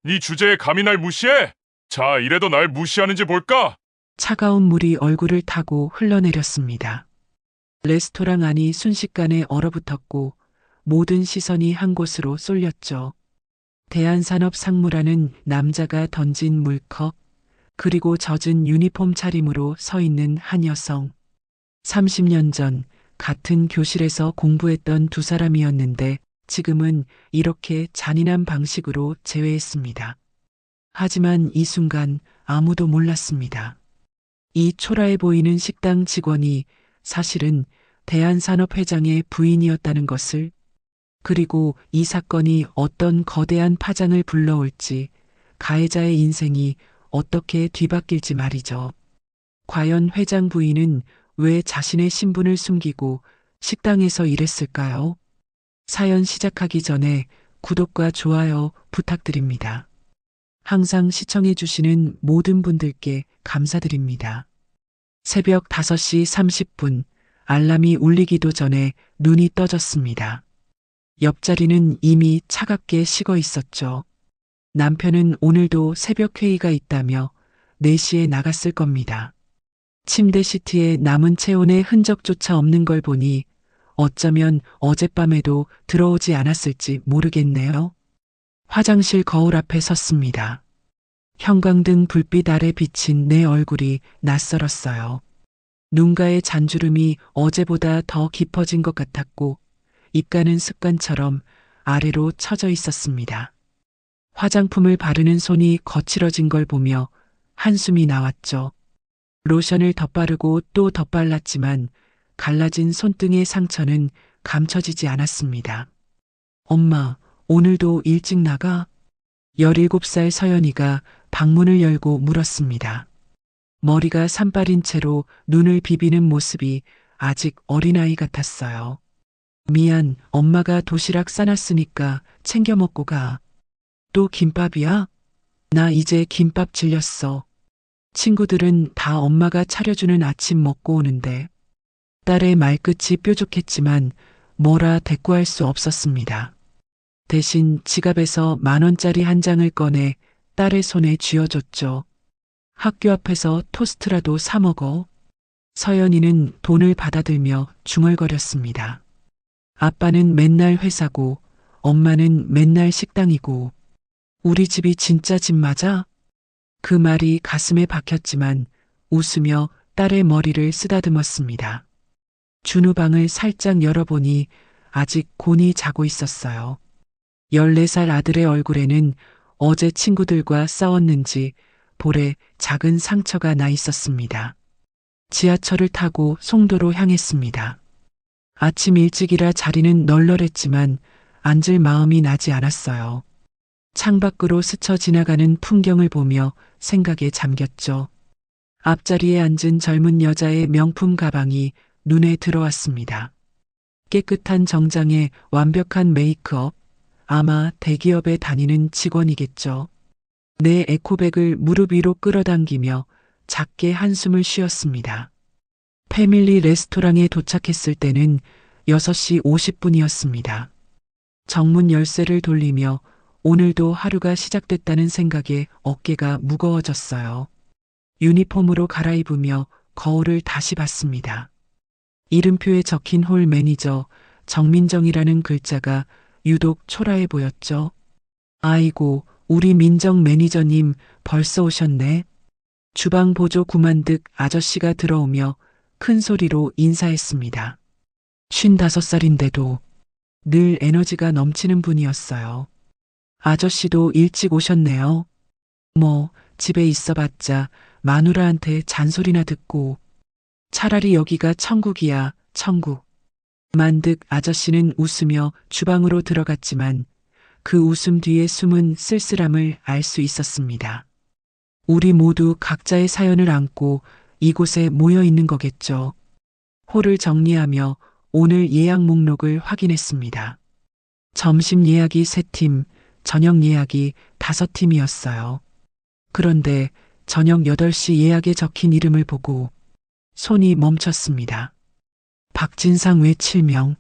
네 주제에 감히 날 무시해? 자, 이래도 날 무시하는지 볼까? 차가운 물이 얼굴을 타고 흘러내렸습니다. 레스토랑 안이 순식간에 얼어붙었고 모든 시선이 한 곳으로 쏠렸죠. 대한산업상무라는 남자가 던진 물컵, 그리고 젖은 유니폼 차림으로 서 있는 한 여성. 30년 전 같은 교실에서 공부했던 두 사람이었는데 지금은 이렇게 잔인한 방식으로 재회했습니다. 하지만 이 순간 아무도 몰랐습니다. 이 초라해 보이는 식당 직원이 사실은 대한산업회장의 부인이었다는 것을, 그리고 이 사건이 어떤 거대한 파장을 불러올지, 가해자의 인생이 어떻게 뒤바뀔지 말이죠. 과연 회장 부인은 왜 자신의 신분을 숨기고 식당에서 일했을까요? 사연 시작하기 전에 구독과 좋아요 부탁드립니다. 항상 시청해주시는 모든 분들께 감사드립니다. 새벽 5시 30분, 알람이 울리기도 전에 눈이 떠졌습니다. 옆자리는 이미 차갑게 식어 있었죠. 남편은 오늘도 새벽 회의가 있다며 4시에 나갔을 겁니다. 침대 시트에 남은 체온의 흔적조차 없는 걸 보니 어쩌면 어젯밤에도 들어오지 않았을지 모르겠네요. 화장실 거울 앞에 섰습니다. 형광등 불빛 아래 비친 내 얼굴이 낯설었어요. 눈가의 잔주름이 어제보다 더 깊어진 것 같았고 입가는 습관처럼 아래로 처져 있었습니다. 화장품을 바르는 손이 거칠어진 걸 보며 한숨이 나왔죠. 로션을 덧바르고 또 덧발랐지만 갈라진 손등의 상처는 감춰지지 않았습니다. 엄마, 오늘도 일찍 나가? 17살 서연이가 방문을 열고 물었습니다. 머리가 산발인 채로 눈을 비비는 모습이 아직 어린아이 같았어요. 미안, 엄마가 도시락 싸놨으니까 챙겨 먹고 가. 또 김밥이야? 나 이제 김밥 질렸어. 친구들은 다 엄마가 차려주는 아침 먹고 오는데. 딸의 말끝이 뾰족했지만 뭐라 대꾸할 수 없었습니다. 대신 지갑에서 10,000원짜리 한 장을 꺼내 딸의 손에 쥐어줬죠. 학교 앞에서 토스트라도 사 먹어. 서연이는 돈을 받아들며 중얼거렸습니다. 아빠는 맨날 회사고 엄마는 맨날 식당이고 우리 집이 진짜 집 맞아? 그 말이 가슴에 박혔지만 웃으며 딸의 머리를 쓰다듬었습니다. 준우 방을 살짝 열어보니 아직 곤히 자고 있었어요. 14살 아들의 얼굴에는 어제 친구들과 싸웠는지 볼에 작은 상처가 나 있었습니다. 지하철을 타고 송도로 향했습니다. 아침 일찍이라 자리는 널널했지만 앉을 마음이 나지 않았어요. 창밖으로 스쳐 지나가는 풍경을 보며 생각에 잠겼죠. 앞자리에 앉은 젊은 여자의 명품 가방이 눈에 들어왔습니다. 깨끗한 정장에 완벽한 메이크업, 아마 대기업에 다니는 직원이겠죠. 내 에코백을 무릎 위로 끌어당기며 작게 한숨을 쉬었습니다. 패밀리 레스토랑에 도착했을 때는 6시 50분이었습니다. 정문 열쇠를 돌리며 오늘도 하루가 시작됐다는 생각에 어깨가 무거워졌어요. 유니폼으로 갈아입으며 거울을 다시 봤습니다. 이름표에 적힌 홀 매니저 정민정이라는 글자가 유독 초라해 보였죠. 아이고, 우리 민정 매니저님 벌써 오셨네. 주방 보조 구만득 아저씨가 들어오며 큰 소리로 인사했습니다. 55살인데도 늘 에너지가 넘치는 분이었어요. 아저씨도 일찍 오셨네요. 뭐, 집에 있어봤자 마누라한테 잔소리나 듣고. 차라리 여기가 천국이야, 천국. 만득 아저씨는 웃으며 주방으로 들어갔지만 그 웃음 뒤에 숨은 쓸쓸함을 알 수 있었습니다. 우리 모두 각자의 사연을 안고 이곳에 모여 있는 거겠죠. 홀을 정리하며 오늘 예약 목록을 확인했습니다. 점심 예약이 3팀, 저녁 예약이 5팀이었어요. 그런데 저녁 8시 예약에 적힌 이름을 보고 손이 멈췄습니다. 박진상 외 7명.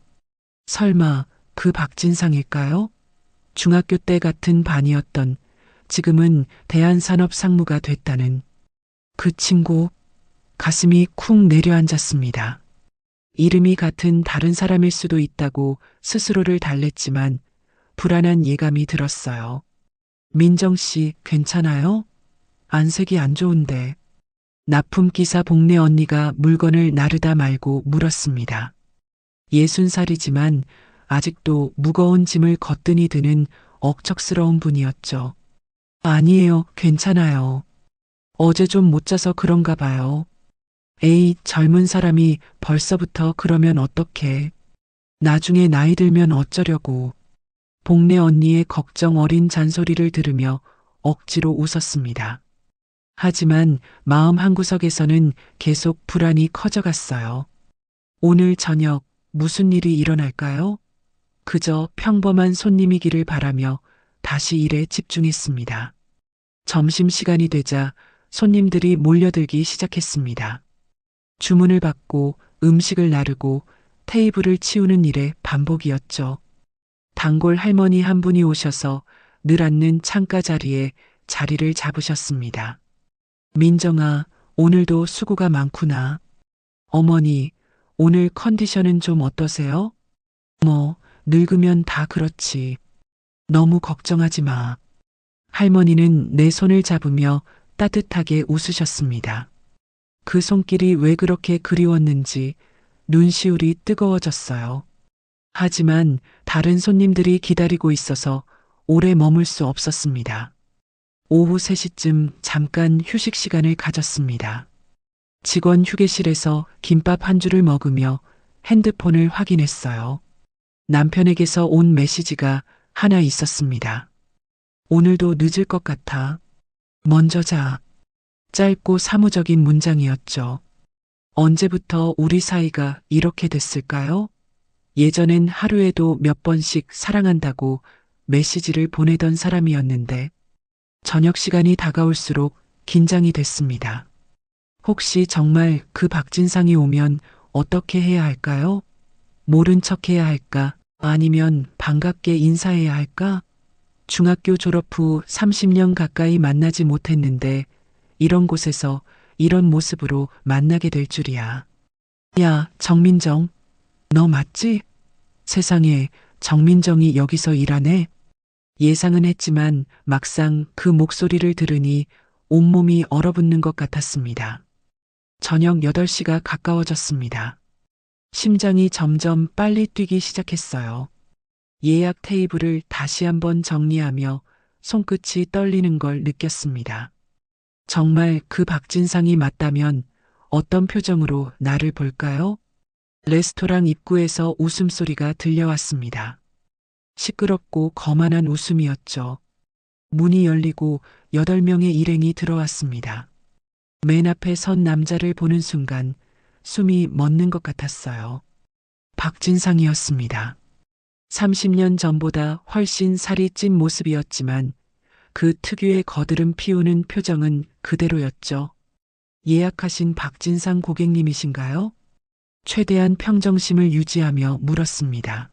설마 그 박진상일까요? 중학교 때 같은 반이었던 지금은 대한산업상무가 됐다는 그 친구, 가슴이 쿵 내려앉았습니다. 이름이 같은 다른 사람일 수도 있다고 스스로를 달랬지만 불안한 예감이 들었어요. 민정 씨, 괜찮아요? 안색이 안 좋은데. 납품기사 복내 언니가 물건을 나르다 말고 물었습니다. 60살이지만 아직도 무거운 짐을 거뜬히 드는 억척스러운 분이었죠. 아니에요, 괜찮아요. 어제 좀 못 자서 그런가 봐요. 에이, 젊은 사람이 벌써부터 그러면 어떡해. 나중에 나이 들면 어쩌려고. 복내 언니의 걱정 어린 잔소리를 들으며 억지로 웃었습니다. 하지만 마음 한구석에서는 계속 불안이 커져갔어요. 오늘 저녁 무슨 일이 일어날까요? 그저 평범한 손님이기를 바라며 다시 일에 집중했습니다. 점심시간이 되자 손님들이 몰려들기 시작했습니다. 주문을 받고 음식을 나르고 테이블을 치우는 일의 반복이었죠. 단골 할머니 한 분이 오셔서 늘 앉는 창가 자리에 자리를 잡으셨습니다. 민정아, 오늘도 수고가 많구나. 어머니, 오늘 컨디션은 좀 어떠세요? 뭐, 늙으면 다 그렇지. 너무 걱정하지 마. 할머니는 내 손을 잡으며 따뜻하게 웃으셨습니다. 그 손길이 왜 그렇게 그리웠는지 눈시울이 뜨거워졌어요. 하지만 다른 손님들이 기다리고 있어서 오래 머물 수 없었습니다. 오후 3시쯤 잠깐 휴식 시간을 가졌습니다. 직원 휴게실에서 김밥 한 줄을 먹으며 핸드폰을 확인했어요. 남편에게서 온 메시지가 하나 있었습니다. 오늘도 늦을 것 같아. 먼저 자. 짧고 사무적인 문장이었죠. 언제부터 우리 사이가 이렇게 됐을까요? 예전엔 하루에도 몇 번씩 사랑한다고 메시지를 보내던 사람이었는데 저녁 시간이 다가올수록 긴장이 됐습니다. 혹시 정말 그 박진상이 오면 어떻게 해야 할까요? 모른 척 해야 할까? 아니면 반갑게 인사해야 할까? 중학교 졸업 후 30년 가까이 만나지 못했는데 이런 곳에서 이런 모습으로 만나게 될 줄이야. 야, 정민정. 너 맞지? 세상에, 정민정이 여기서 일하네? 예상은 했지만 막상 그 목소리를 들으니 온몸이 얼어붙는 것 같았습니다. 저녁 8시가 가까워졌습니다. 심장이 점점 빨리 뛰기 시작했어요. 예약 테이블을 다시 한번 정리하며 손끝이 떨리는 걸 느꼈습니다. 정말 그 박진상이 맞다면 어떤 표정으로 나를 볼까요? 레스토랑 입구에서 웃음소리가 들려왔습니다. 시끄럽고 거만한 웃음이었죠. 문이 열리고 8명의 일행이 들어왔습니다. 맨 앞에 선 남자를 보는 순간 숨이 멎는 것 같았어요. 박진상이었습니다. 30년 전보다 훨씬 살이 찐 모습이었지만 그 특유의 거드름 피우는 표정은 그대로였죠. 예약하신 박진상 고객님이신가요? 최대한 평정심을 유지하며 물었습니다.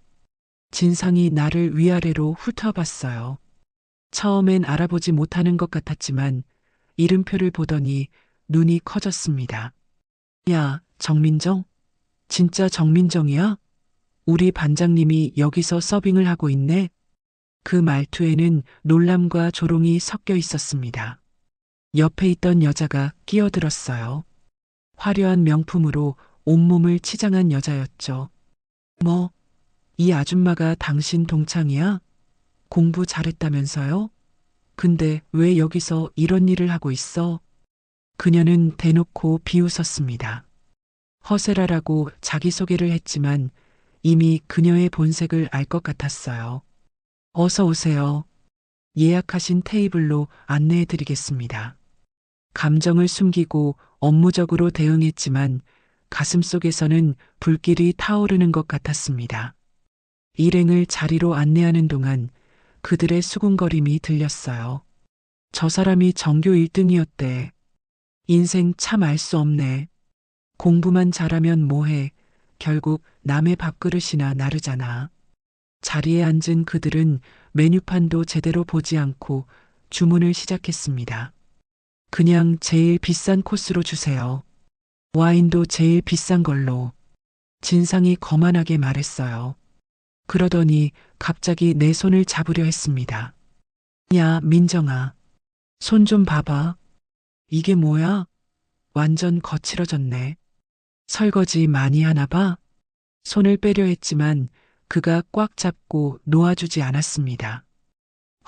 진상이 나를 위아래로 훑어봤어요. 처음엔 알아보지 못하는 것 같았지만 이름표를 보더니 눈이 커졌습니다. 야, 정민정? 진짜 정민정이야? 우리 반장님이 여기서 서빙을 하고 있네? 그 말투에는 놀람과 조롱이 섞여 있었습니다. 옆에 있던 여자가 끼어들었어요. 화려한 명품으로 온몸을 치장한 여자였죠. 뭐, 이 아줌마가 당신 동창이야? 공부 잘했다면서요? 근데 왜 여기서 이런 일을 하고 있어? 그녀는 대놓고 비웃었습니다. 허세라라고 자기소개를 했지만 이미 그녀의 본색을 알 것 같았어요. 어서 오세요. 예약하신 테이블로 안내해 드리겠습니다. 감정을 숨기고 업무적으로 대응했지만 가슴속에서는 불길이 타오르는 것 같았습니다. 일행을 자리로 안내하는 동안 그들의 수군거림이 들렸어요. 저 사람이 전교 1등이었대. 인생 참 알 수 없네. 공부만 잘하면 뭐해. 결국 남의 밥그릇이나 나르잖아. 자리에 앉은 그들은 메뉴판도 제대로 보지 않고 주문을 시작했습니다. 그냥 제일 비싼 코스로 주세요. 와인도 제일 비싼 걸로. 진상이 거만하게 말했어요. 그러더니 갑자기 내 손을 잡으려 했습니다. 야, 민정아. 손 좀 봐봐. 이게 뭐야? 완전 거칠어졌네. 설거지 많이 하나 봐? 손을 빼려 했지만 그가 꽉 잡고 놓아주지 않았습니다.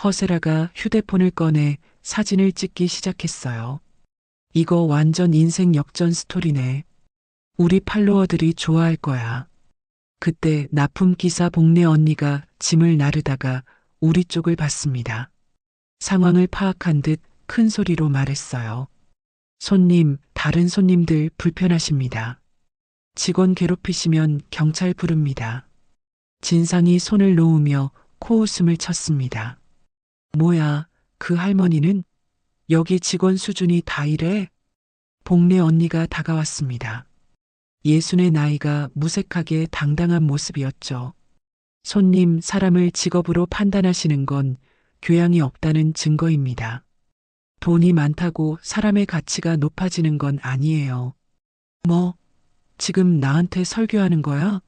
허세라가 휴대폰을 꺼내 사진을 찍기 시작했어요. 이거 완전 인생 역전 스토리네. 우리 팔로워들이 좋아할 거야. 그때 납품 기사 복내 언니가 짐을 나르다가 우리 쪽을 봤습니다. 상황을 파악한 듯 큰 소리로 말했어요. 손님, 다른 손님들 불편하십니다. 직원 괴롭히시면 경찰 부릅니다. 진상이 손을 놓으며 코웃음을 쳤습니다. 뭐야, 그 할머니는? 여기 직원 수준이 다 이래? 복례 언니가 다가왔습니다. 예순의 나이가 무색하게 당당한 모습이었죠. 손님, 사람을 직업으로 판단하시는 건 교양이 없다는 증거입니다. 돈이 많다고 사람의 가치가 높아지는 건 아니에요. 뭐, 지금 나한테 설교하는 거야?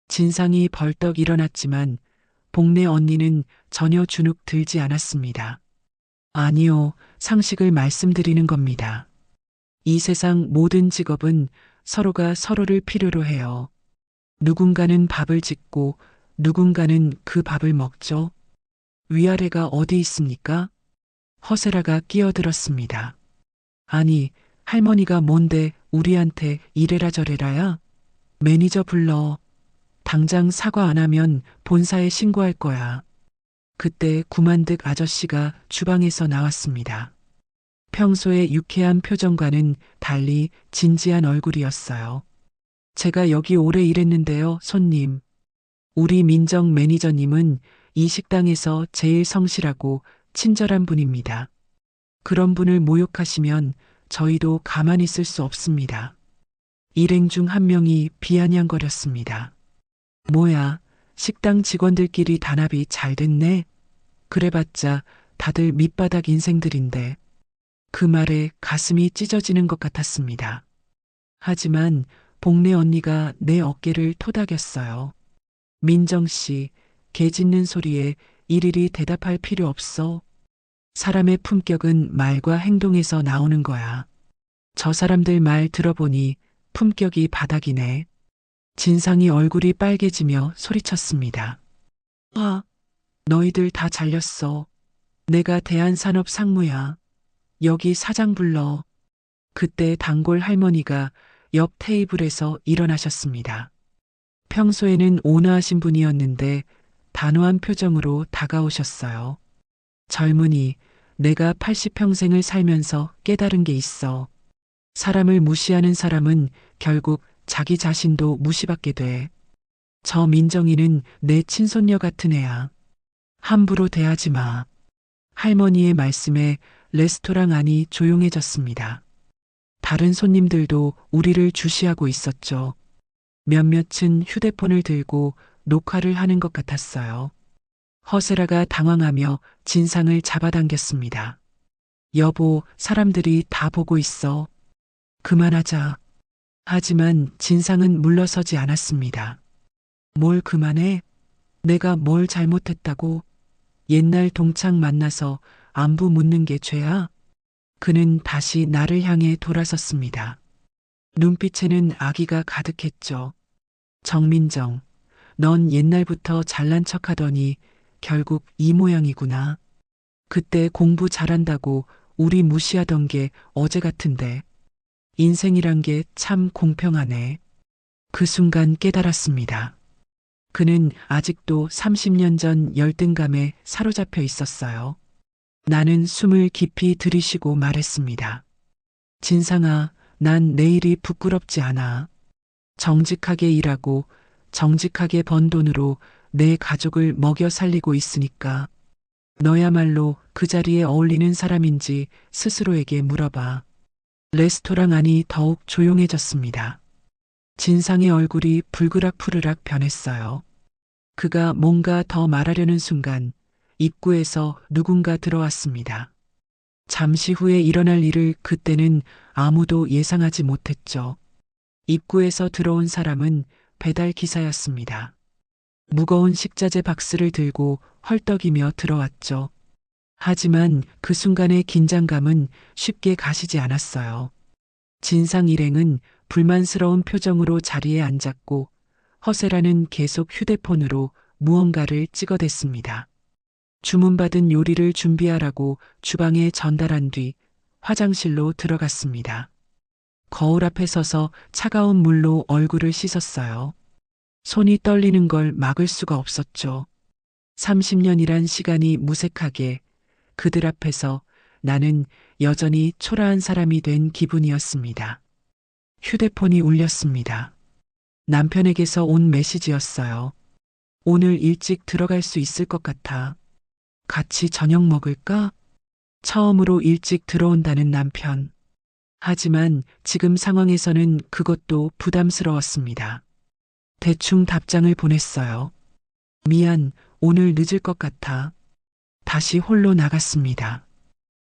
진상이 벌떡 일어났지만 복례 언니는 전혀 주눅 들지 않았습니다. 아니요, 상식을 말씀드리는 겁니다. 이 세상 모든 직업은 서로가 서로를 필요로 해요. 누군가는 밥을 짓고 누군가는 그 밥을 먹죠. 위아래가 어디 있습니까? 허세라가 끼어들었습니다. 아니, 할머니가 뭔데 우리한테 이래라 저래라야? 매니저 불러. 당장 사과 안 하면 본사에 신고할 거야. 그때 구만득 아저씨가 주방에서 나왔습니다. 평소의 유쾌한 표정과는 달리 진지한 얼굴이었어요. 제가 여기 오래 일했는데요, 손님. 우리 민정 매니저님은 이 식당에서 제일 성실하고 친절한 분입니다. 그런 분을 모욕하시면 저희도 가만히 있을 수 없습니다. 일행 중 한 명이 비아냥거렸습니다. 뭐야, 식당 직원들끼리 단합이 잘 됐네. 그래봤자 다들 밑바닥 인생들인데. 그 말에 가슴이 찢어지는 것 같았습니다. 하지만 복례 언니가 내 어깨를 토닥였어요. 민정 씨, 개 짖는 소리에 일일이 대답할 필요 없어. 사람의 품격은 말과 행동에서 나오는 거야. 저 사람들 말 들어보니 품격이 바닥이네. 진상이 얼굴이 빨개지며 소리쳤습니다. 아, 너희들 다 잘렸어. 내가 대한산업 상무야. 여기 사장 불러. 그때 단골 할머니가 옆 테이블에서 일어나셨습니다. 평소에는 온화하신 분이었는데 단호한 표정으로 다가오셨어요. 젊은이, 내가 80평생을 살면서 깨달은 게 있어. 사람을 무시하는 사람은 결국 자기 자신도 무시받게 돼. 저 민정이는 내 친손녀 같은 애야. 함부로 대하지 마. 할머니의 말씀에 레스토랑 안이 조용해졌습니다. 다른 손님들도 우리를 주시하고 있었죠. 몇몇은 휴대폰을 들고 녹화를 하는 것 같았어요. 허세라가 당황하며 진상을 잡아당겼습니다. 여보, 사람들이 다 보고 있어. 그만하자. 하지만 진상은 물러서지 않았습니다. 뭘 그만해? 내가 뭘 잘못했다고? 옛날 동창 만나서 안부 묻는 게 죄야? 그는 다시 나를 향해 돌아섰습니다. 눈빛에는 악의가 가득했죠. 정민정, 넌 옛날부터 잘난 척하더니 결국 이 모양이구나. 그때 공부 잘한다고 우리 무시하던 게 어제 같은데. 인생이란 게 참 공평하네. 그 순간 깨달았습니다. 그는 아직도 30년 전 열등감에 사로잡혀 있었어요. 나는 숨을 깊이 들이쉬고 말했습니다. 진상아, 난 내일이 부끄럽지 않아. 정직하게 일하고 정직하게 번 돈으로 내 가족을 먹여 살리고 있으니까. 너야말로 그 자리에 어울리는 사람인지 스스로에게 물어봐. 레스토랑 안이 더욱 조용해졌습니다. 진상의 얼굴이 불그락푸르락 변했어요. 그가 뭔가 더 말하려는 순간 입구에서 누군가 들어왔습니다. 잠시 후에 일어날 일을 그때는 아무도 예상하지 못했죠. 입구에서 들어온 사람은 배달 기사였습니다. 무거운 식자재 박스를 들고 헐떡이며 들어왔죠. 하지만 그 순간의 긴장감은 쉽게 가시지 않았어요. 진상 일행은 불만스러운 표정으로 자리에 앉았고 허세라는 계속 휴대폰으로 무언가를 찍어댔습니다. 주문받은 요리를 준비하라고 주방에 전달한 뒤 화장실로 들어갔습니다. 거울 앞에 서서 차가운 물로 얼굴을 씻었어요. 손이 떨리는 걸 막을 수가 없었죠. 30년이란 시간이 무색하게 그들 앞에서 나는 여전히 초라한 사람이 된 기분이었습니다. 휴대폰이 울렸습니다. 남편에게서 온 메시지였어요. 오늘 일찍 들어갈 수 있을 것 같아. 같이 저녁 먹을까? 처음으로 일찍 들어온다는 남편. 하지만 지금 상황에서는 그것도 부담스러웠습니다. 대충 답장을 보냈어요. 미안, 오늘 늦을 것 같아. 다시 홀로 나갔습니다.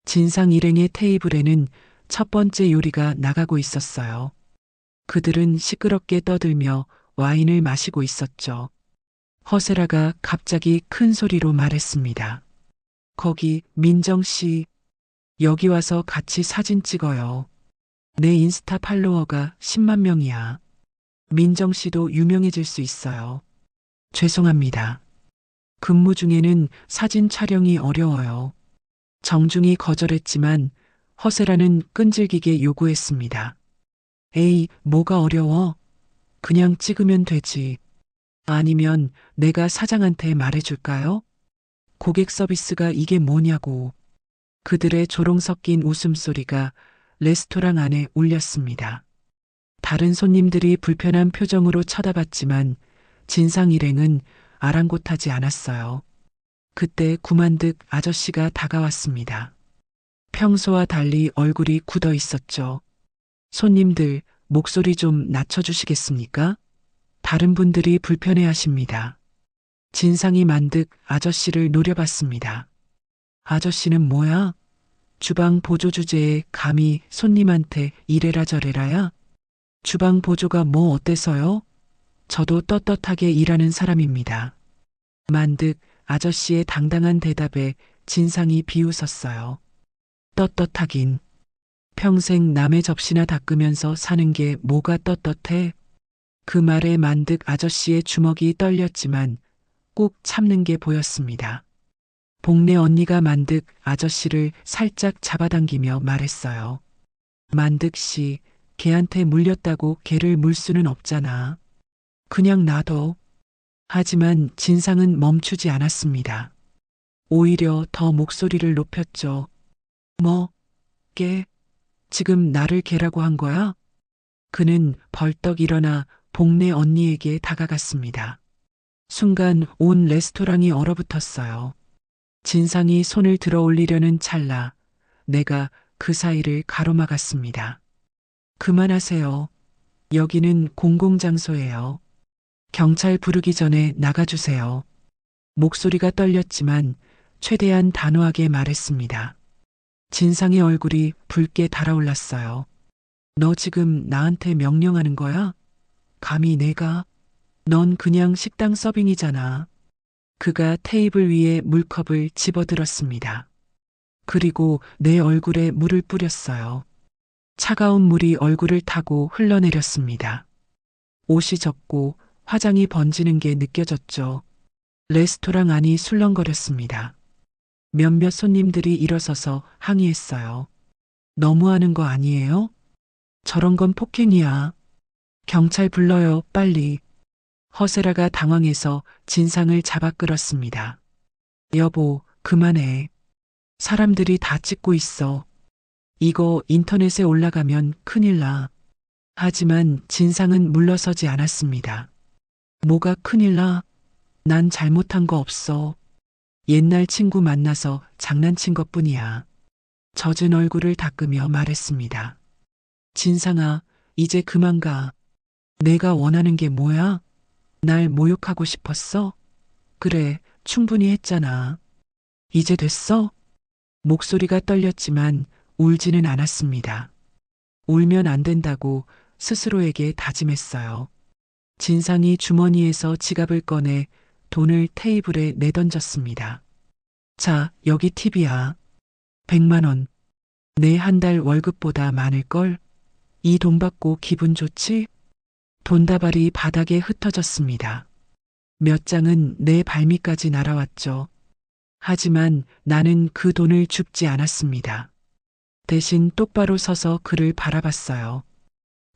진상 일행의 테이블에는 첫 번째 요리가 나가고 있었어요. 그들은 시끄럽게 떠들며 와인을 마시고 있었죠. 허세라가 갑자기 큰 소리로 말했습니다. 거기 민정 씨, 여기 와서 같이 사진 찍어요. 내 인스타 팔로워가 10만 명이야. 민정 씨도 유명해질 수 있어요. 죄송합니다. 근무 중에는 사진 촬영이 어려워요. 정중히 거절했지만 허세라는 끈질기게 요구했습니다. 에이, 뭐가 어려워? 그냥 찍으면 되지. 아니면 내가 사장한테 말해줄까요? 고객 서비스가 이게 뭐냐고. 그들의 조롱 섞인 웃음소리가 레스토랑 안에 울렸습니다. 다른 손님들이 불편한 표정으로 쳐다봤지만 진상 일행은 아랑곳하지 않았어요. 그때 구만득 아저씨가 다가왔습니다. 평소와 달리 얼굴이 굳어 있었죠. 손님들, 목소리 좀 낮춰주시겠습니까? 다른 분들이 불편해 하십니다. 진상이 만득 아저씨를 노려봤습니다. 아저씨는 뭐야? 주방 보조 주제에 감히 손님한테 이래라 저래라야? 주방 보조가 뭐 어때서요? 저도 떳떳하게 일하는 사람입니다. 만득 아저씨의 당당한 대답에 진상이 비웃었어요. 떳떳하긴. 평생 남의 접시나 닦으면서 사는 게 뭐가 떳떳해? 그 말에 만득 아저씨의 주먹이 떨렸지만 꾹 참는 게 보였습니다. 복내 언니가 만득 아저씨를 살짝 잡아당기며 말했어요. 만득 씨, 걔한테 물렸다고 걔를 물 수는 없잖아. 그냥 놔둬. 하지만 진상은 멈추지 않았습니다. 오히려 더 목소리를 높였죠. 뭐, 걔? 지금 나를 걔라고 한 거야? 그는 벌떡 일어나 복내 언니에게 다가갔습니다. 순간 온 레스토랑이 얼어붙었어요. 진상이 손을 들어 올리려는 찰나 내가 그 사이를 가로막았습니다. 그만하세요. 여기는 공공장소예요. 경찰 부르기 전에 나가주세요. 목소리가 떨렸지만 최대한 단호하게 말했습니다. 진상의 얼굴이 붉게 달아올랐어요. 너 지금 나한테 명령하는 거야? 감히 내가? 넌 그냥 식당 서빙이잖아. 그가 테이블 위에 물컵을 집어들었습니다. 그리고 내 얼굴에 물을 뿌렸어요. 차가운 물이 얼굴을 타고 흘러내렸습니다. 옷이 젖고 화장이 번지는 게 느껴졌죠. 레스토랑 안이 술렁거렸습니다. 몇몇 손님들이 일어서서 항의했어요. 너무하는 거 아니에요? 저런 건 폭행이야. 경찰 불러요, 빨리. 허세라가 당황해서 진상을 잡아 끌었습니다. 여보, 그만해. 사람들이 다 찍고 있어. 이거 인터넷에 올라가면 큰일 나. 하지만 진상은 물러서지 않았습니다. 뭐가 큰일 나? 난 잘못한 거 없어. 옛날 친구 만나서 장난친 것뿐이야. 젖은 얼굴을 닦으며 말했습니다. 진상아, 이제 그만 가. 내가 원하는 게 뭐야? 날 모욕하고 싶었어? 그래, 충분히 했잖아. 이제 됐어? 목소리가 떨렸지만 울지는 않았습니다. 울면 안 된다고 스스로에게 다짐했어요. 진상이 주머니에서 지갑을 꺼내 돈을 테이블에 내던졌습니다. 자, 여기 팁이야. 100만 원. 내 한 달 월급보다 많을걸? 이 돈 받고 기분 좋지? 돈다발이 바닥에 흩어졌습니다. 몇 장은 내 발밑까지 날아왔죠. 하지만 나는 그 돈을 줍지 않았습니다. 대신 똑바로 서서 그를 바라봤어요.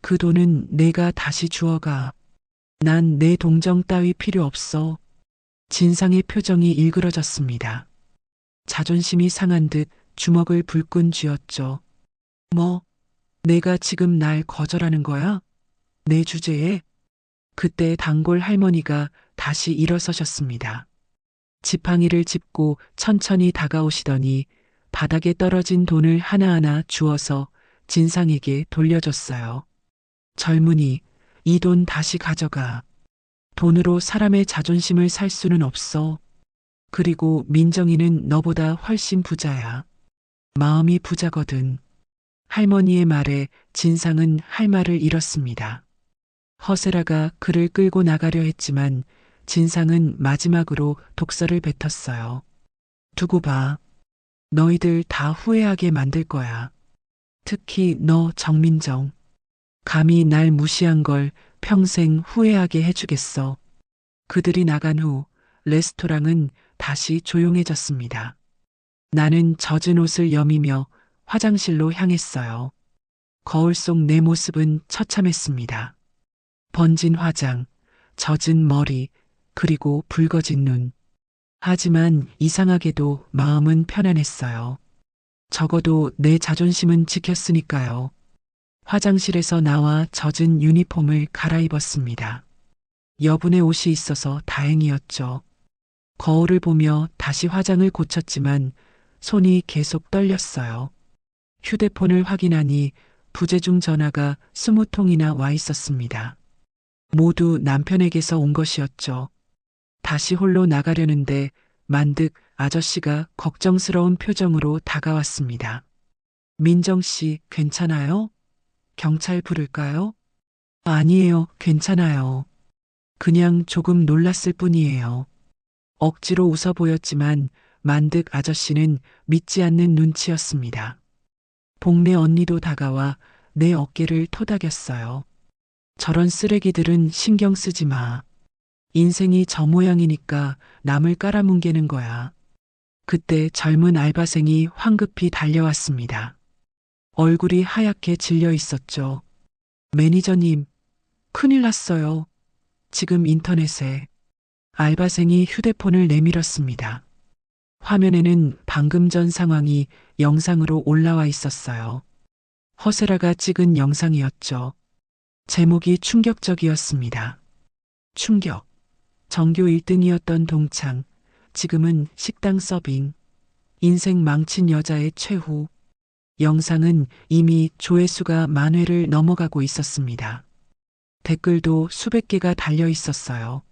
그 돈은 내가 다시 주어가. 난 내 동정 따위 필요 없어. 진상의 표정이 일그러졌습니다. 자존심이 상한 듯 주먹을 불끈 쥐었죠. 뭐, 내가 지금 날 거절하는 거야? 내 주제에? 그때 단골 할머니가 다시 일어서셨습니다. 지팡이를 짚고 천천히 다가오시더니 바닥에 떨어진 돈을 하나하나 주어서 진상에게 돌려줬어요. 젊은이, 이 돈 다시 가져가. 돈으로 사람의 자존심을 살 수는 없어. 그리고 민정이는 너보다 훨씬 부자야. 마음이 부자거든. 할머니의 말에 진상은 할 말을 잃었습니다. 허세라가 그를 끌고 나가려 했지만 진상은 마지막으로 독설을 뱉었어요. 두고 봐. 너희들 다 후회하게 만들 거야. 특히 너 정민정. 감히 날 무시한 걸 평생 후회하게 해주겠어. 그들이 나간 후 레스토랑은 다시 조용해졌습니다. 나는 젖은 옷을 여미며 화장실로 향했어요. 거울 속 내 모습은 처참했습니다. 번진 화장, 젖은 머리, 그리고 붉어진 눈. 하지만 이상하게도 마음은 편안했어요. 적어도 내 자존심은 지켰으니까요. 화장실에서 나와 젖은 유니폼을 갈아입었습니다. 여분의 옷이 있어서 다행이었죠. 거울을 보며 다시 화장을 고쳤지만 손이 계속 떨렸어요. 휴대폰을 확인하니 부재중 전화가 20통이나 와 있었습니다. 모두 남편에게서 온 것이었죠. 다시 홀로 나가려는데 만득 아저씨가 걱정스러운 표정으로 다가왔습니다. 민정 씨, 괜찮아요? 경찰 부를까요? 아니에요, 괜찮아요. 그냥 조금 놀랐을 뿐이에요. 억지로 웃어 보였지만 만득 아저씨는 믿지 않는 눈치였습니다. 복내 언니도 다가와 내 어깨를 토닥였어요. 저런 쓰레기들은 신경 쓰지 마. 인생이 저 모양이니까 남을 깔아뭉개는 거야. 그때 젊은 알바생이 황급히 달려왔습니다. 얼굴이 하얗게 질려 있었죠. 매니저님, 큰일 났어요. 지금 인터넷에. 알바생이 휴대폰을 내밀었습니다. 화면에는 방금 전 상황이 영상으로 올라와 있었어요. 허세라가 찍은 영상이었죠. 제목이 충격적이었습니다. 충격. 전교 1등이었던 동창, 지금은 식당 서빙. 인생 망친 여자의 최후. 영상은 이미 조회수가 10,000회를 넘어가고 있었습니다. 댓글도 수백 개가 달려 있었어요.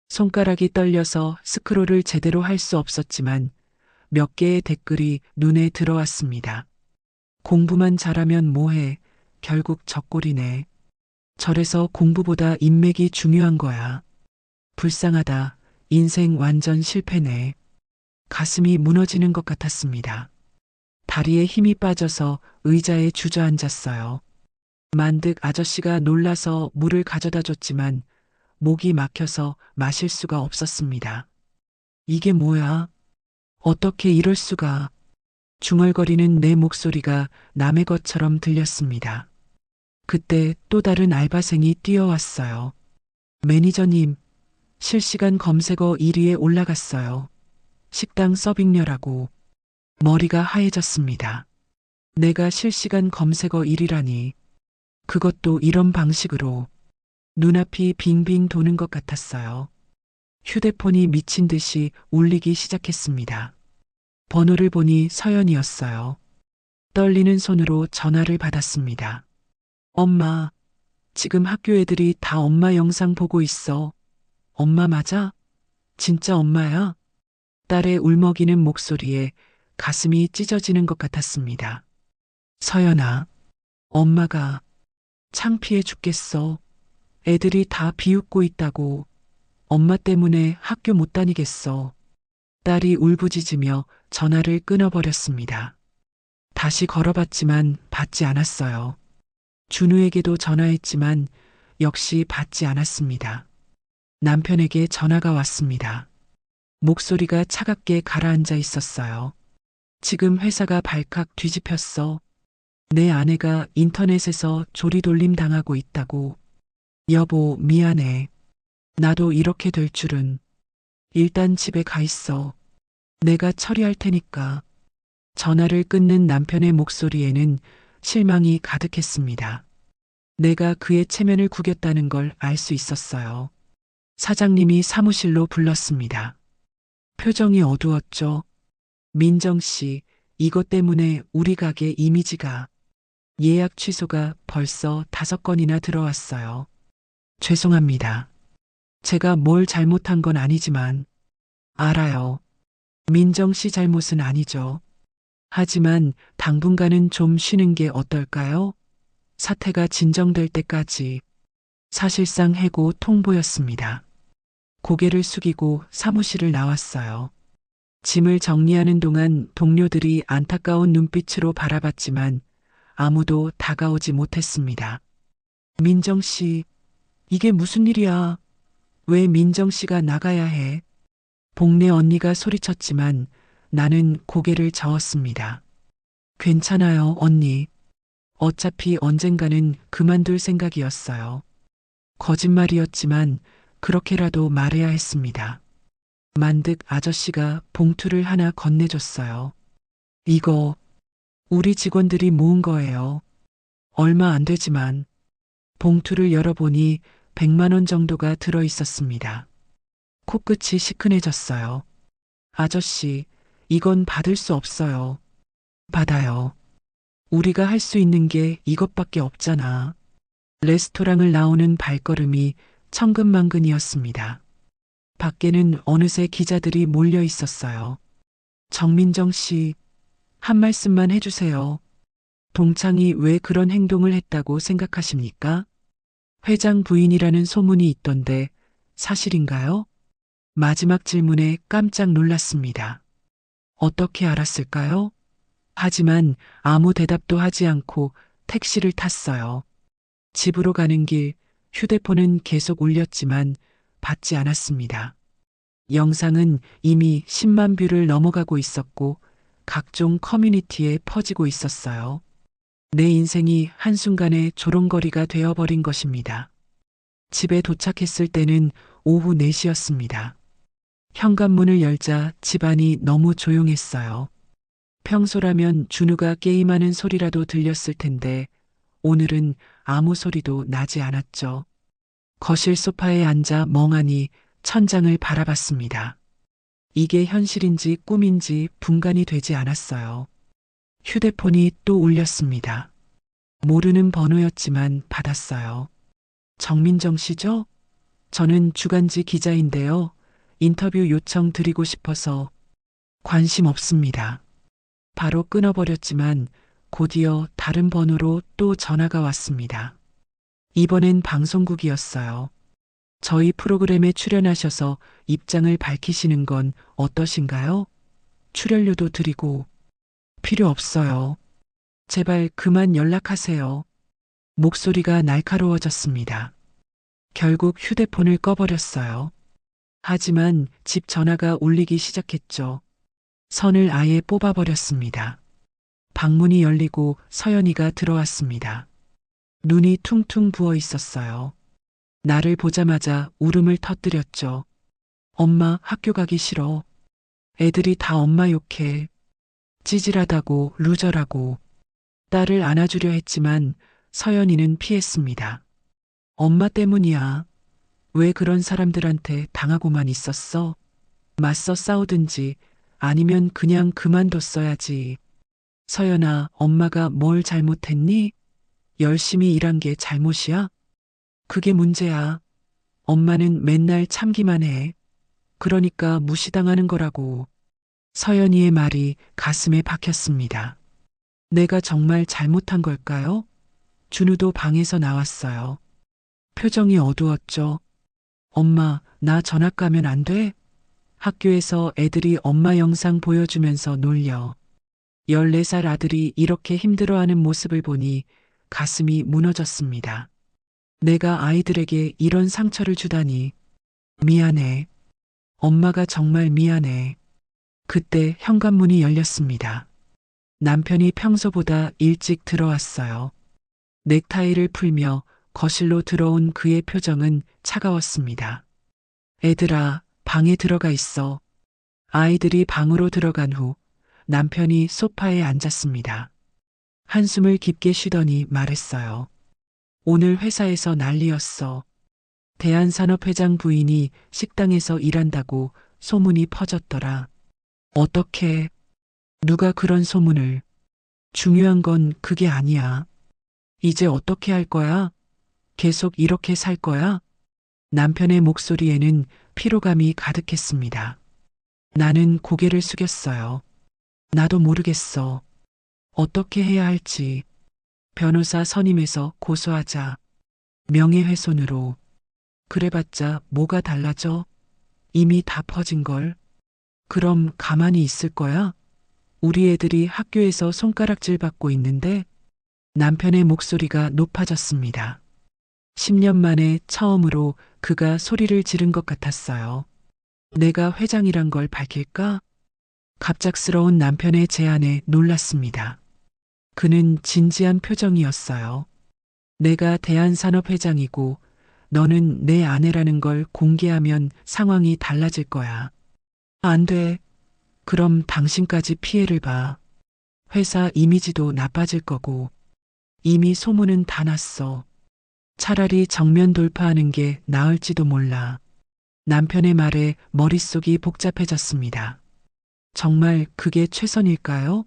손가락이 떨려서 스크롤을 제대로 할 수 없었지만 몇 개의 댓글이 눈에 들어왔습니다. 공부만 잘하면 뭐해, 결국 적골이네. 절에서 공부보다 인맥이 중요한 거야. 불쌍하다, 인생 완전 실패네. 가슴이 무너지는 것 같았습니다. 다리에 힘이 빠져서 의자에 주저앉았어요. 만득 아저씨가 놀라서 물을 가져다 줬지만 목이 막혀서 마실 수가 없었습니다. 이게 뭐야? 어떻게 이럴 수가? 중얼거리는 내 목소리가 남의 것처럼 들렸습니다. 그때 또 다른 알바생이 뛰어왔어요. 매니저님, 실시간 검색어 1위에 올라갔어요. 식당 서빙녀라고. 머리가 하얘졌습니다. 내가 실시간 검색어 1위라니. 그것도 이런 방식으로. 눈앞이 빙빙 도는 것 같았어요. 휴대폰이 미친 듯이 울리기 시작했습니다. 번호를 보니 서연이었어요. 떨리는 손으로 전화를 받았습니다. 엄마, 지금 학교 애들이 다 엄마 영상 보고 있어. 엄마 맞아? 진짜 엄마야? 딸의 울먹이는 목소리에 가슴이 찢어지는 것 같았습니다. 서연아, 엄마가 창피해 죽겠어. 애들이 다 비웃고 있다고. 엄마 때문에 학교 못 다니겠어. 딸이 울부짖으며 전화를 끊어버렸습니다. 다시 걸어봤지만 받지 않았어요. 준우에게도 전화했지만 역시 받지 않았습니다. 남편에게 전화가 왔습니다. 목소리가 차갑게 가라앉아 있었어요. 지금 회사가 발칵 뒤집혔어. 내 아내가 인터넷에서 조리돌림 당하고 있다고. 여보, 미안해. 나도 이렇게 될 줄은. 일단 집에 가 있어. 내가 처리할 테니까. 전화를 끊는 남편의 목소리에는 실망이 가득했습니다. 내가 그의 체면을 구겼다는 걸 알 수 있었어요. 사장님이 사무실로 불렀습니다. 표정이 어두웠죠. 민정 씨, 이것 때문에 우리 가게 이미지가 예약 취소가 벌써 5건이나 들어왔어요. 죄송합니다. 제가 뭘 잘못한 건 아니지만 알아요. 민정 씨 잘못은 아니죠. 하지만 당분간은 좀 쉬는 게 어떨까요? 사태가 진정될 때까지. 사실상 해고 통보였습니다. 고개를 숙이고 사무실을 나왔어요. 짐을 정리하는 동안 동료들이 안타까운 눈빛으로 바라봤지만 아무도 다가오지 못했습니다. 민정 씨, 이게 무슨 일이야? 왜 민정 씨가 나가야 해? 복내 언니가 소리쳤지만 나는 고개를 저었습니다. 괜찮아요, 언니. 어차피 언젠가는 그만둘 생각이었어요. 거짓말이었지만 그렇게라도 말해야 했습니다. 만득 아저씨가 봉투를 하나 건네줬어요. 이거 우리 직원들이 모은 거예요. 얼마 안 되지만 봉투를 열어보니 100만 원 정도가 들어 있었습니다. 코끝이 시큰해졌어요. 아저씨, 이건 받을 수 없어요. 받아요. 우리가 할 수 있는 게 이것밖에 없잖아. 레스토랑을 나오는 발걸음이 천근만근이었습니다. 밖에는 어느새 기자들이 몰려 있었어요. 정민정 씨, 한 말씀만 해주세요. 동창이 왜 그런 행동을 했다고 생각하십니까? 회장 부인이라는 소문이 있던데 사실인가요? 마지막 질문에 깜짝 놀랐습니다. 어떻게 알았을까요? 하지만 아무 대답도 하지 않고 택시를 탔어요. 집으로 가는 길 휴대폰은 계속 울렸지만 받지 않았습니다. 영상은 이미 10만 뷰를 넘어가고 있었고 각종 커뮤니티에 퍼지고 있었어요. 내 인생이 한순간에 조롱거리가 되어버린 것입니다. 집에 도착했을 때는 오후 4시였습니다. 현관문을 열자 집안이 너무 조용했어요. 평소라면 준우가 게임하는 소리라도 들렸을 텐데 오늘은 아무 소리도 나지 않았죠. 거실 소파에 앉아 멍하니 천장을 바라봤습니다. 이게 현실인지 꿈인지 분간이 되지 않았어요. 휴대폰이 또 울렸습니다. 모르는 번호였지만 받았어요. 정민정 씨죠? 저는 주간지 기자인데요. 인터뷰 요청 드리고 싶어서. 관심 없습니다. 바로 끊어버렸지만 곧이어 다른 번호로 또 전화가 왔습니다. 이번엔 방송국이었어요. 저희 프로그램에 출연하셔서 입장을 밝히시는 건 어떠신가요? 출연료도 드리고. 필요 없어요. 제발 그만 연락하세요. 목소리가 날카로워졌습니다. 결국 휴대폰을 꺼버렸어요. 하지만 집 전화가 울리기 시작했죠. 선을 아예 뽑아버렸습니다. 방문이 열리고 서연이가 들어왔습니다. 눈이 퉁퉁 부어 있었어요. 나를 보자마자 울음을 터뜨렸죠. 엄마, 학교 가기 싫어. 애들이 다 엄마 욕해. 찌질하다고, 루저라고. 딸을 안아주려 했지만 서연이는 피했습니다. 엄마 때문이야. 왜 그런 사람들한테 당하고만 있었어? 맞서 싸우든지 아니면 그냥 그만뒀어야지. 서연아, 엄마가 뭘 잘못했니? 열심히 일한 게 잘못이야? 그게 문제야. 엄마는 맨날 참기만 해. 그러니까 무시당하는 거라고. 서연이의 말이 가슴에 박혔습니다. 내가 정말 잘못한 걸까요? 준우도 방에서 나왔어요. 표정이 어두웠죠. 엄마, 나 전학 가면 안 돼? 학교에서 애들이 엄마 영상 보여주면서 놀려. 14살 아들이 이렇게 힘들어하는 모습을 보니 가슴이 무너졌습니다. 내가 아이들에게 이런 상처를 주다니. 미안해. 엄마가 정말 미안해. 그때 현관문이 열렸습니다. 남편이 평소보다 일찍 들어왔어요. 넥타이를 풀며 거실로 들어온 그의 표정은 차가웠습니다. 애들아, 방에 들어가 있어. 아이들이 방으로 들어간 후 남편이 소파에 앉았습니다. 한숨을 깊게 쉬더니 말했어요. 오늘 회사에서 난리였어. 대한산업회장 부인이 식당에서 일한다고 소문이 퍼졌더라. 어떻게, 누가 그런 소문을. 중요한 건 그게 아니야. 이제 어떻게 할 거야? 계속 이렇게 살 거야? 남편의 목소리에는 피로감이 가득했습니다. 나는 고개를 숙였어요. 나도 모르겠어. 어떻게 해야 할지. 변호사 선임해서 고소하자. 명예훼손으로. 그래봤자 뭐가 달라져? 이미 다 퍼진걸. 그럼 가만히 있을 거야? 우리 애들이 학교에서 손가락질 받고 있는데 남편의 목소리가 높아졌습니다. 10년 만에 처음으로 그가 소리를 지른 것 같았어요. 내가 회장이란 걸 밝힐까? 갑작스러운 남편의 제안에 놀랐습니다. 그는 진지한 표정이었어요. 내가 대한산업회장이고 너는 내 아내라는 걸 공개하면 상황이 달라질 거야. 안 돼. 그럼 당신까지 피해를 봐. 회사 이미지도 나빠질 거고. 이미 소문은 다 났어. 차라리 정면 돌파하는 게 나을지도 몰라. 남편의 말에 머릿속이 복잡해졌습니다. 정말 그게 최선일까요?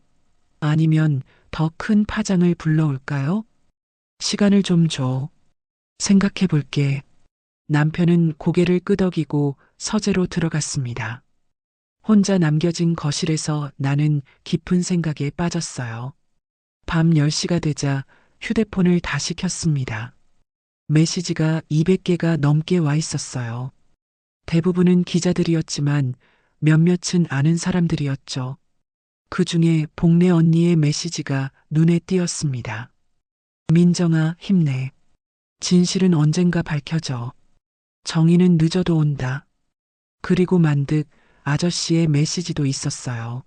아니면 더 큰 파장을 불러올까요? 시간을 좀 줘. 생각해 볼게. 남편은 고개를 끄덕이고 서재로 들어갔습니다. 혼자 남겨진 거실에서 나는 깊은 생각에 빠졌어요. 밤 10시가 되자 휴대폰을 다시 켰습니다. 메시지가 200개가 넘게 와 있었어요. 대부분은 기자들이었지만 몇몇은 아는 사람들이었죠. 그 중에 복래 언니의 메시지가 눈에 띄었습니다. 민정아, 힘내. 진실은 언젠가 밝혀져. 정의는 늦어도 온다. 그리고 만득 아저씨의 메시지도 있었어요.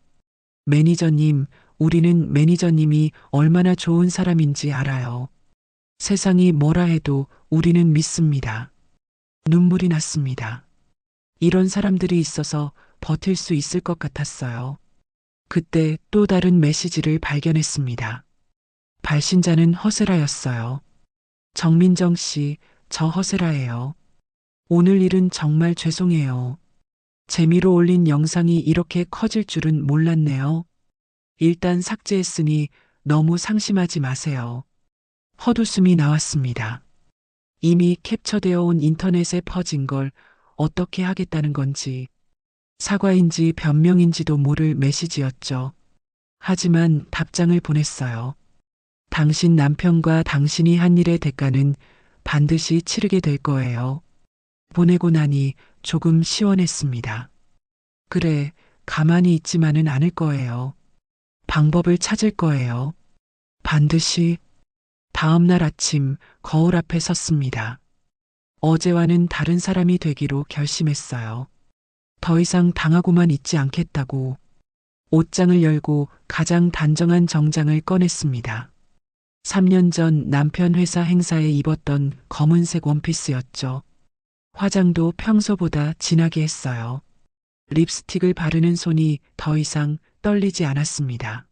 매니저님, 우리는 매니저님이 얼마나 좋은 사람인지 알아요. 세상이 뭐라 해도 우리는 믿습니다. 눈물이 났습니다. 이런 사람들이 있어서 버틸 수 있을 것 같았어요. 그때 또 다른 메시지를 발견했습니다. 발신자는 허세라였어요. 정민정 씨, 저 허세라예요. 오늘 일은 정말 죄송해요. 재미로 올린 영상이 이렇게 커질 줄은 몰랐네요. 일단 삭제했으니 너무 상심하지 마세요. 헛웃음이 나왔습니다. 이미 캡처되어 온 인터넷에 퍼진 걸 어떻게 하겠다는 건지, 사과인지 변명인지도 모를 메시지였죠. 하지만 답장을 보냈어요. 당신 남편과 당신이 한 일의 대가는 반드시 치르게 될 거예요. 보내고 나니 조금 시원했습니다. 그래, 가만히 있지만은 않을 거예요. 방법을 찾을 거예요. 반드시. 다음 날 아침 거울 앞에 섰습니다. 어제와는 다른 사람이 되기로 결심했어요. 더 이상 당하고만 있지 않겠다고. 옷장을 열고 가장 단정한 정장을 꺼냈습니다. 3년 전 남편 회사 행사에 입었던 검은색 원피스였죠. 화장도 평소보다 진하게 했어요. 립스틱을 바르는 손이 더 이상 떨리지 않았습니다.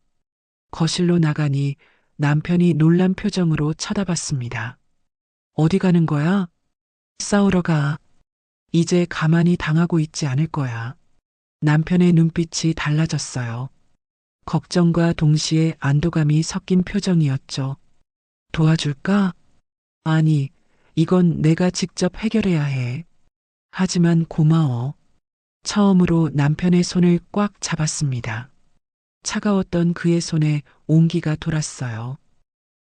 거실로 나가니 남편이 놀란 표정으로 쳐다봤습니다. 어디 가는 거야? 싸우러 가. 이제 가만히 당하고 있지 않을 거야. 남편의 눈빛이 달라졌어요. 걱정과 동시에 안도감이 섞인 표정이었죠. 도와줄까? 아니, 이건 내가 직접 해결해야 해. 하지만 고마워. 처음으로 남편의 손을 꽉 잡았습니다. 차가웠던 그의 손에 온기가 돌았어요.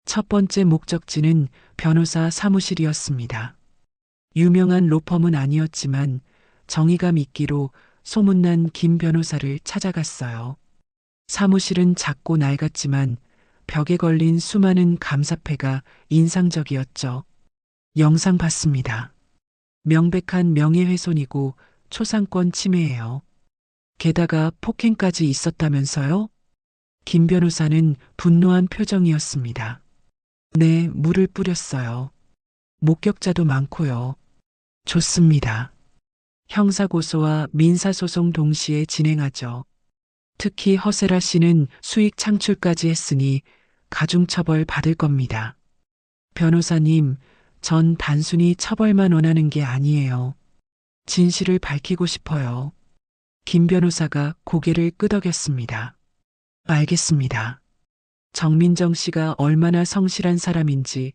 첫 번째 목적지는 변호사 사무실이었습니다. 유명한 로펌은 아니었지만 정의감 있기로 소문난 김 변호사를 찾아갔어요. 사무실은 작고 낡았지만 벽에 걸린 수많은 감사패가 인상적이었죠. 영상 봤습니다. 명백한 명예훼손이고 초상권 침해예요. 게다가 폭행까지 있었다면서요? 김 변호사는 분노한 표정이었습니다. 네, 물을 뿌렸어요. 목격자도 많고요. 좋습니다. 형사고소와 민사소송 동시에 진행하죠. 특히 허세라 씨는 수익 창출까지 했으니 가중처벌 받을 겁니다. 변호사님, 전 단순히 처벌만 원하는 게 아니에요. 진실을 밝히고 싶어요. 김 변호사가 고개를 끄덕였습니다. 알겠습니다. 정민정 씨가 얼마나 성실한 사람인지,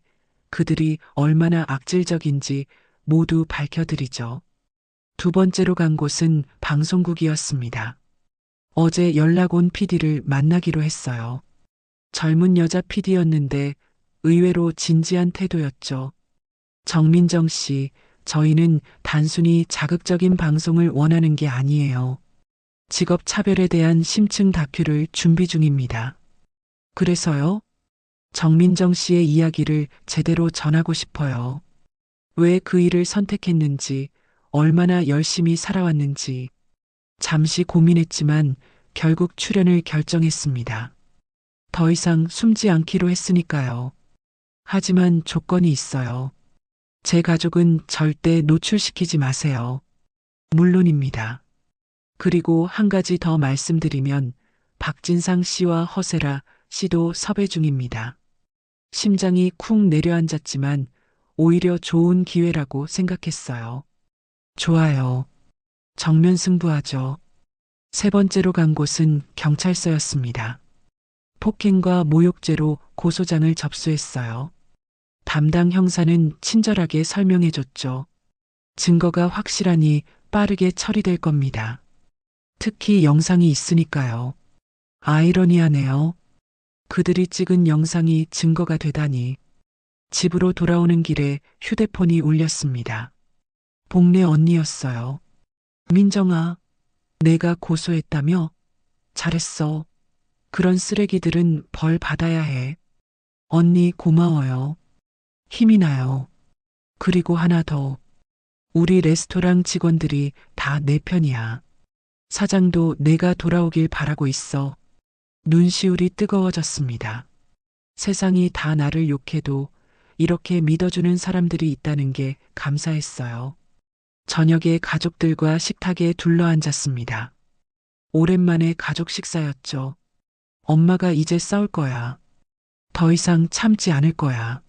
그들이 얼마나 악질적인지 모두 밝혀드리죠. 두 번째로 간 곳은 방송국이었습니다. 어제 연락 온 PD를 만나기로 했어요. 젊은 여자 PD였는데 의외로 진지한 태도였죠. 정민정 씨, 저희는 단순히 자극적인 방송을 원하는 게 아니에요. 직업 차별에 대한 심층 다큐를 준비 중입니다. 그래서요? 정민정 씨의 이야기를 제대로 전하고 싶어요. 왜 그 일을 선택했는지, 얼마나 열심히 살아왔는지. 잠시 고민했지만 결국 출연을 결정했습니다. 더 이상 숨지 않기로 했으니까요. 하지만 조건이 있어요. 제 가족은 절대 노출시키지 마세요. 물론입니다. 그리고 한 가지 더 말씀드리면 박진상 씨와 허세라 씨도 섭외 중입니다. 심장이 쿵 내려앉았지만 오히려 좋은 기회라고 생각했어요. 좋아요. 정면 승부하죠. 세 번째로 간 곳은 경찰서였습니다. 폭행과 모욕죄로 고소장을 접수했어요. 담당 형사는 친절하게 설명해줬죠. 증거가 확실하니 빠르게 처리될 겁니다. 특히 영상이 있으니까요. 아이러니하네요. 그들이 찍은 영상이 증거가 되다니. 집으로 돌아오는 길에 휴대폰이 울렸습니다. 복래 언니였어요. 민정아, 내가 고소했다며? 잘했어. 그런 쓰레기들은 벌 받아야 해. 언니 고마워요. 힘이 나요. 그리고 하나 더. 우리 레스토랑 직원들이 다 내 편이야. 사장도 내가 돌아오길 바라고 있어. 눈시울이 뜨거워졌습니다. 세상이 다 나를 욕해도 이렇게 믿어주는 사람들이 있다는 게 감사했어요. 저녁에 가족들과 식탁에 둘러앉았습니다. 오랜만에 가족 식사였죠. 엄마가 이제 싸울 거야. 더 이상 참지 않을 거야.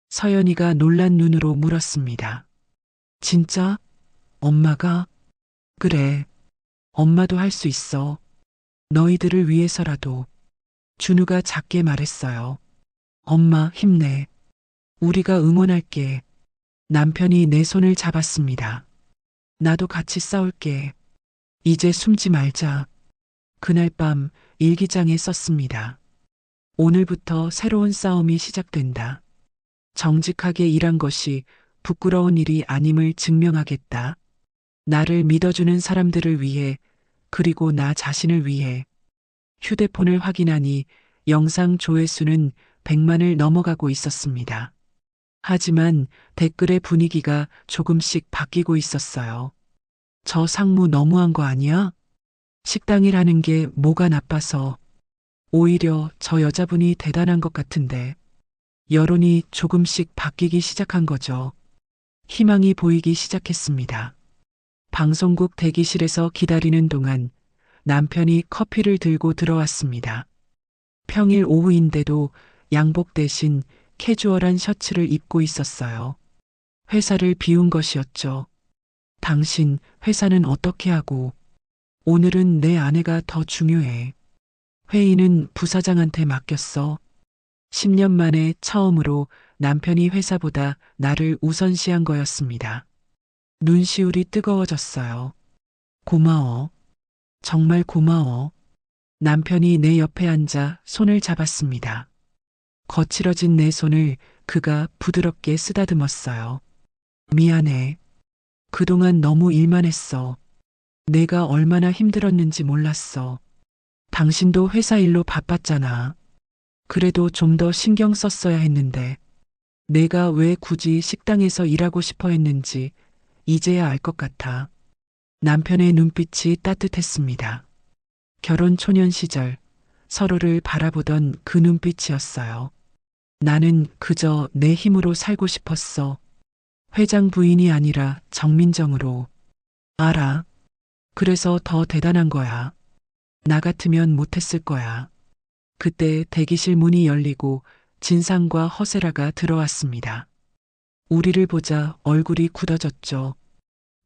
서연이가 놀란 눈으로 물었습니다. 진짜? 엄마가? 그래. 엄마도 할 수 있어. 너희들을 위해서라도. 준우가 작게 말했어요. 엄마 힘내. 우리가 응원할게. 남편이 내 손을 잡았습니다. 나도 같이 싸울게. 이제 숨지 말자. 그날 밤 일기장에 썼습니다. 오늘부터 새로운 싸움이 시작된다. 정직하게 일한 것이 부끄러운 일이 아님을 증명하겠다. 나를 믿어주는 사람들을 위해, 그리고 나 자신을 위해. 휴대폰을 확인하니 영상 조회수는 100만을 넘어가고 있었습니다. 하지만 댓글의 분위기가 조금씩 바뀌고 있었어요. 저 상무 너무한 거 아니야? 식당이라는 게 뭐가 나빠서. 오히려 저 여자분이 대단한 것 같은데. 여론이 조금씩 바뀌기 시작한 거죠. 희망이 보이기 시작했습니다. 방송국 대기실에서 기다리는 동안 남편이 커피를 들고 들어왔습니다. 평일 오후인데도 양복 대신 캐주얼한 셔츠를 입고 있었어요. 회사를 비운 것이었죠. 당신 회사는 어떻게 하고? 오늘은 내 아내가 더 중요해. 회의는 부사장한테 맡겼어. 10년 만에 처음으로 남편이 회사보다 나를 우선시한 거였습니다. 눈시울이 뜨거워졌어요. 고마워. 정말 고마워. 남편이 내 옆에 앉아 손을 잡았습니다. 거칠어진 내 손을 그가 부드럽게 쓰다듬었어요. 미안해. 그동안 너무 일만 했어. 내가 얼마나 힘들었는지 몰랐어. 당신도 회사 일로 바빴잖아. 그래도 좀 더 신경 썼어야 했는데, 내가 왜 굳이 식당에서 일하고 싶어 했는지 이제야 알 것 같아. 남편의 눈빛이 따뜻했습니다. 결혼 초년 시절 서로를 바라보던 그 눈빛이었어요. 나는 그저 내 힘으로 살고 싶었어. 회장 부인이 아니라 정민정으로. 알아. 그래서 더 대단한 거야. 나 같으면 못했을 거야. 그때 대기실 문이 열리고 진상과 허세라가 들어왔습니다. 우리를 보자 얼굴이 굳어졌죠.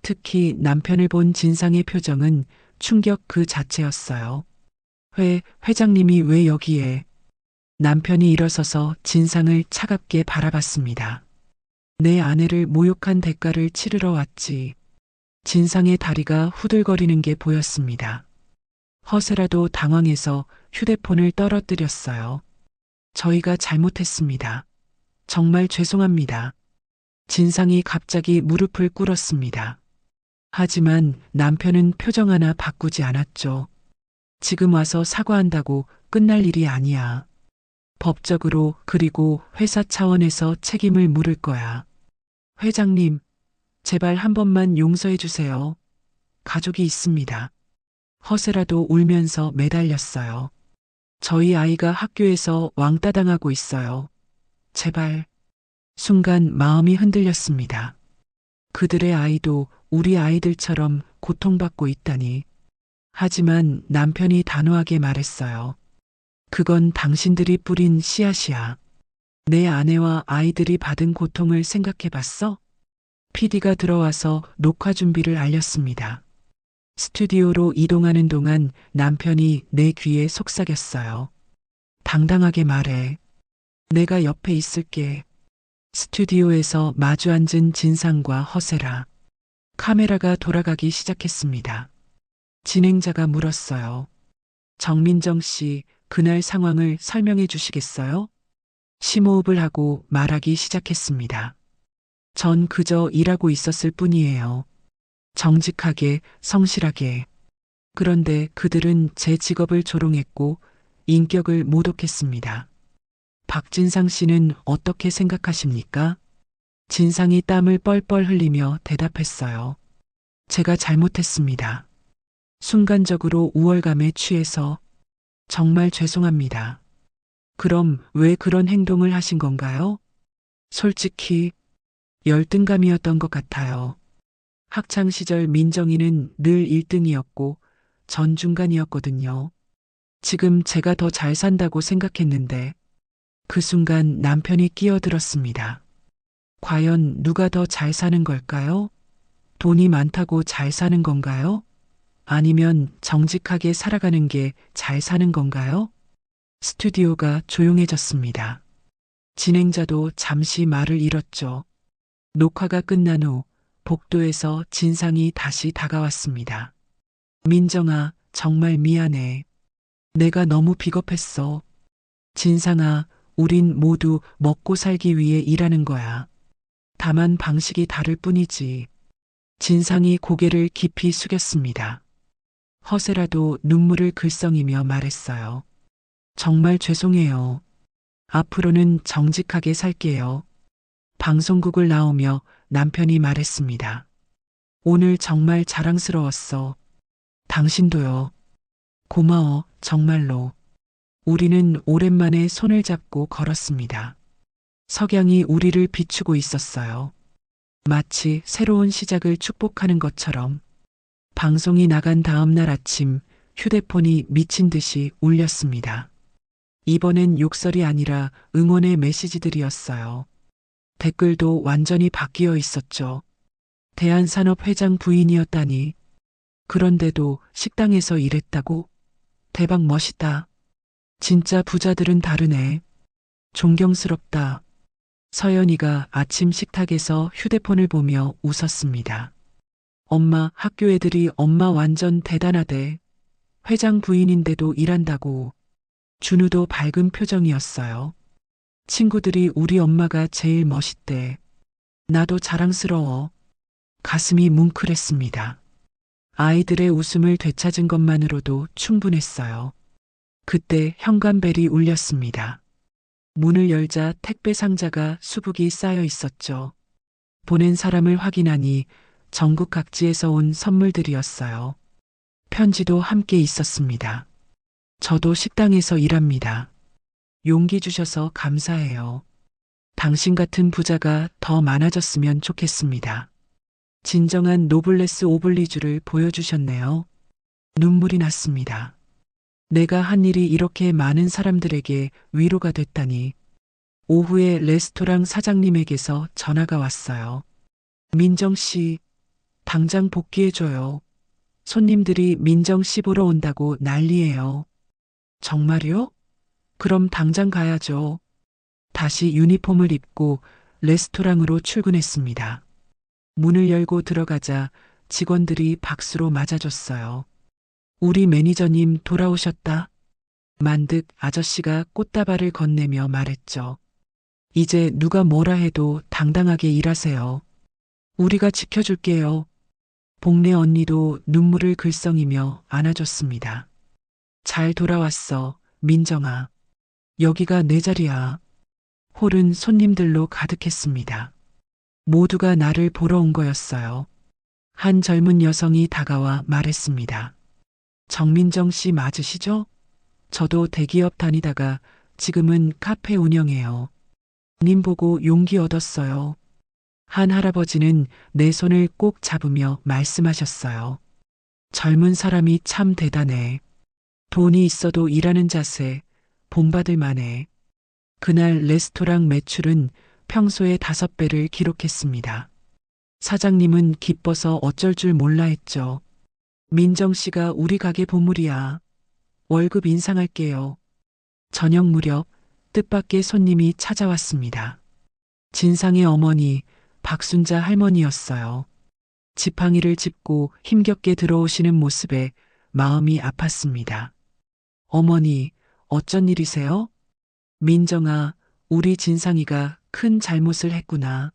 특히 남편을 본 진상의 표정은 충격 그 자체였어요. 회장님이 왜 여기에? 남편이 일어서서 진상을 차갑게 바라봤습니다. 내 아내를 모욕한 대가를 치르러 왔지. 진상의 다리가 후들거리는 게 보였습니다. 허세라도 당황해서 휴대폰을 떨어뜨렸어요. 저희가 잘못했습니다. 정말 죄송합니다. 진상이 갑자기 무릎을 꿇었습니다. 하지만 남편은 표정 하나 바꾸지 않았죠. 지금 와서 사과한다고 끝날 일이 아니야. 법적으로 그리고 회사 차원에서 책임을 물을 거야. 회장님, 제발 한 번만 용서해 주세요. 가족이 있습니다. 허세라도 울면서 매달렸어요. 저희 아이가 학교에서 왕따 당하고 있어요. 제발. 순간 마음이 흔들렸습니다. 그들의 아이도 우리 아이들처럼 고통받고 있다니. 하지만 남편이 단호하게 말했어요. 그건 당신들이 뿌린 씨앗이야. 내 아내와 아이들이 받은 고통을 생각해 봤어? PD가 들어와서 녹화 준비를 알렸습니다. 스튜디오로 이동하는 동안 남편이 내 귀에 속삭였어요. 당당하게 말해. 내가 옆에 있을게. 스튜디오에서 마주 앉은 진상과 허세라. 카메라가 돌아가기 시작했습니다. 진행자가 물었어요. 정민정 씨, 그날 상황을 설명해 주시겠어요? 심호흡을 하고 말하기 시작했습니다. 전 그저 일하고 있었을 뿐이에요. 정직하게, 성실하게. 그런데 그들은 제 직업을 조롱했고 인격을 모독했습니다. 박진상 씨는 어떻게 생각하십니까? 진상이 땀을 뻘뻘 흘리며 대답했어요. 제가 잘못했습니다. 순간적으로 우월감에 취해서 정말 죄송합니다. 그럼 왜 그런 행동을 하신 건가요? 솔직히 열등감이었던 것 같아요. 학창 시절 민정이는 늘 1등이었고 전 중간이었거든요. 지금 제가 더 잘 산다고 생각했는데 그 순간 남편이 끼어들었습니다. 과연 누가 더 잘 사는 걸까요? 돈이 많다고 잘 사는 건가요? 아니면 정직하게 살아가는 게 잘 사는 건가요? 스튜디오가 조용해졌습니다. 진행자도 잠시 말을 잃었죠. 녹화가 끝난 후 복도에서 진상이 다시 다가왔습니다. 민정아, 정말 미안해. 내가 너무 비겁했어. 진상아, 우린 모두 먹고 살기 위해 일하는 거야. 다만 방식이 다를 뿐이지. 진상이 고개를 깊이 숙였습니다. 허세라도 눈물을 글썽이며 말했어요. 정말 죄송해요. 앞으로는 정직하게 살게요. 방송국을 나오며 남편이 말했습니다. 오늘 정말 자랑스러웠어. 당신도요. 고마워, 정말로. 우리는 오랜만에 손을 잡고 걸었습니다. 석양이 우리를 비추고 있었어요. 마치 새로운 시작을 축복하는 것처럼. 방송이 나간 다음 날 아침 휴대폰이 미친 듯이 울렸습니다. 이번엔 욕설이 아니라 응원의 메시지들이었어요. 댓글도 완전히 바뀌어 있었죠. 대한산업회장 부인이었다니. 그런데도 식당에서 일했다고? 대박 멋있다. 진짜 부자들은 다르네. 존경스럽다. 서연이가 아침 식탁에서 휴대폰을 보며 웃었습니다. 엄마, 학교 애들이 엄마 완전 대단하대. 회장 부인인데도 일한다고. 준우도 밝은 표정이었어요. 친구들이 우리 엄마가 제일 멋있대. 나도 자랑스러워. 가슴이 뭉클했습니다. 아이들의 웃음을 되찾은 것만으로도 충분했어요. 그때 현관벨이 울렸습니다. 문을 열자 택배 상자가 수북이 쌓여 있었죠. 보낸 사람을 확인하니 전국 각지에서 온 선물들이었어요. 편지도 함께 있었습니다. 저도 식당에서 일합니다. 용기 주셔서 감사해요. 당신 같은 부자가 더 많아졌으면 좋겠습니다. 진정한 노블레스 오블리주를 보여주셨네요. 눈물이 났습니다. 내가 한 일이 이렇게 많은 사람들에게 위로가 됐다니. 오후에 레스토랑 사장님에게서 전화가 왔어요. 민정 씨, 당장 복귀해줘요. 손님들이 민정 씨 보러 온다고 난리예요. 정말요? 그럼 당장 가야죠. 다시 유니폼을 입고 레스토랑으로 출근했습니다. 문을 열고 들어가자 직원들이 박수로 맞아줬어요. 우리 매니저님 돌아오셨다. 만득 아저씨가 꽃다발을 건네며 말했죠. 이제 누가 뭐라 해도 당당하게 일하세요. 우리가 지켜줄게요. 복례 언니도 눈물을 글썽이며 안아줬습니다. 잘 돌아왔어, 민정아. 여기가 내 자리야. 홀은 손님들로 가득했습니다. 모두가 나를 보러 온 거였어요. 한 젊은 여성이 다가와 말했습니다. 정민정 씨 맞으시죠? 저도 대기업 다니다가 지금은 카페 운영해요. 님 보고 용기 얻었어요. 한 할아버지는 내 손을 꼭 잡으며 말씀하셨어요. 젊은 사람이 참 대단해. 돈이 있어도 일하는 자세, 본받을 만해. 그날 레스토랑 매출은 평소의 5배를 기록했습니다. 사장님은 기뻐서 어쩔 줄 몰라 했죠. 민정 씨가 우리 가게 보물이야. 월급 인상할게요. 저녁 무렵 뜻밖의 손님이 찾아왔습니다. 진상의 어머니 박순자 할머니였어요. 지팡이를 짚고 힘겹게 들어오시는 모습에 마음이 아팠습니다. 어머니, 어쩐 일이세요? 민정아, 우리 진상이가 큰 잘못을 했구나.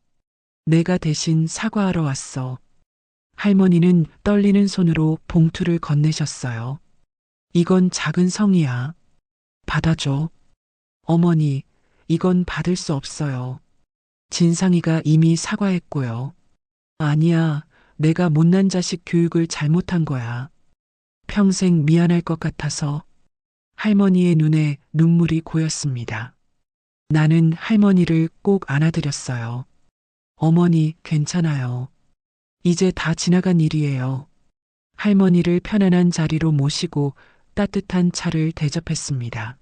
내가 대신 사과하러 왔어. 할머니는 떨리는 손으로 봉투를 건네셨어요. 이건 작은 성이야. 받아줘. 어머니, 이건 받을 수 없어요. 진상이가 이미 사과했고요. 아니야, 내가 못난 자식 교육을 잘못한 거야. 평생 미안할 것 같아서. 할머니의 눈에 눈물이 고였습니다. 나는 할머니를 꼭 안아드렸어요. 어머니, 괜찮아요. 이제 다 지나간 일이에요. 할머니를 편안한 자리로 모시고 따뜻한 차를 대접했습니다.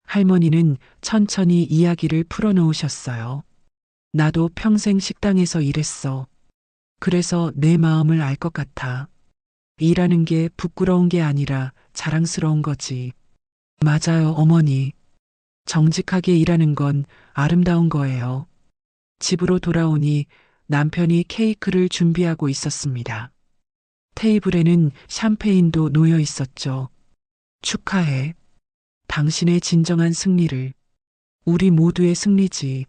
할머니는 천천히 이야기를 풀어놓으셨어요. 나도 평생 식당에서 일했어. 그래서 내 마음을 알 것 같아. 일하는 게 부끄러운 게 아니라 자랑스러운 거지. 맞아요, 어머니. 정직하게 일하는 건 아름다운 거예요. 집으로 돌아오니 남편이 케이크를 준비하고 있었습니다. 테이블에는 샴페인도 놓여 있었죠. 축하해. 당신의 진정한 승리를. 우리 모두의 승리지.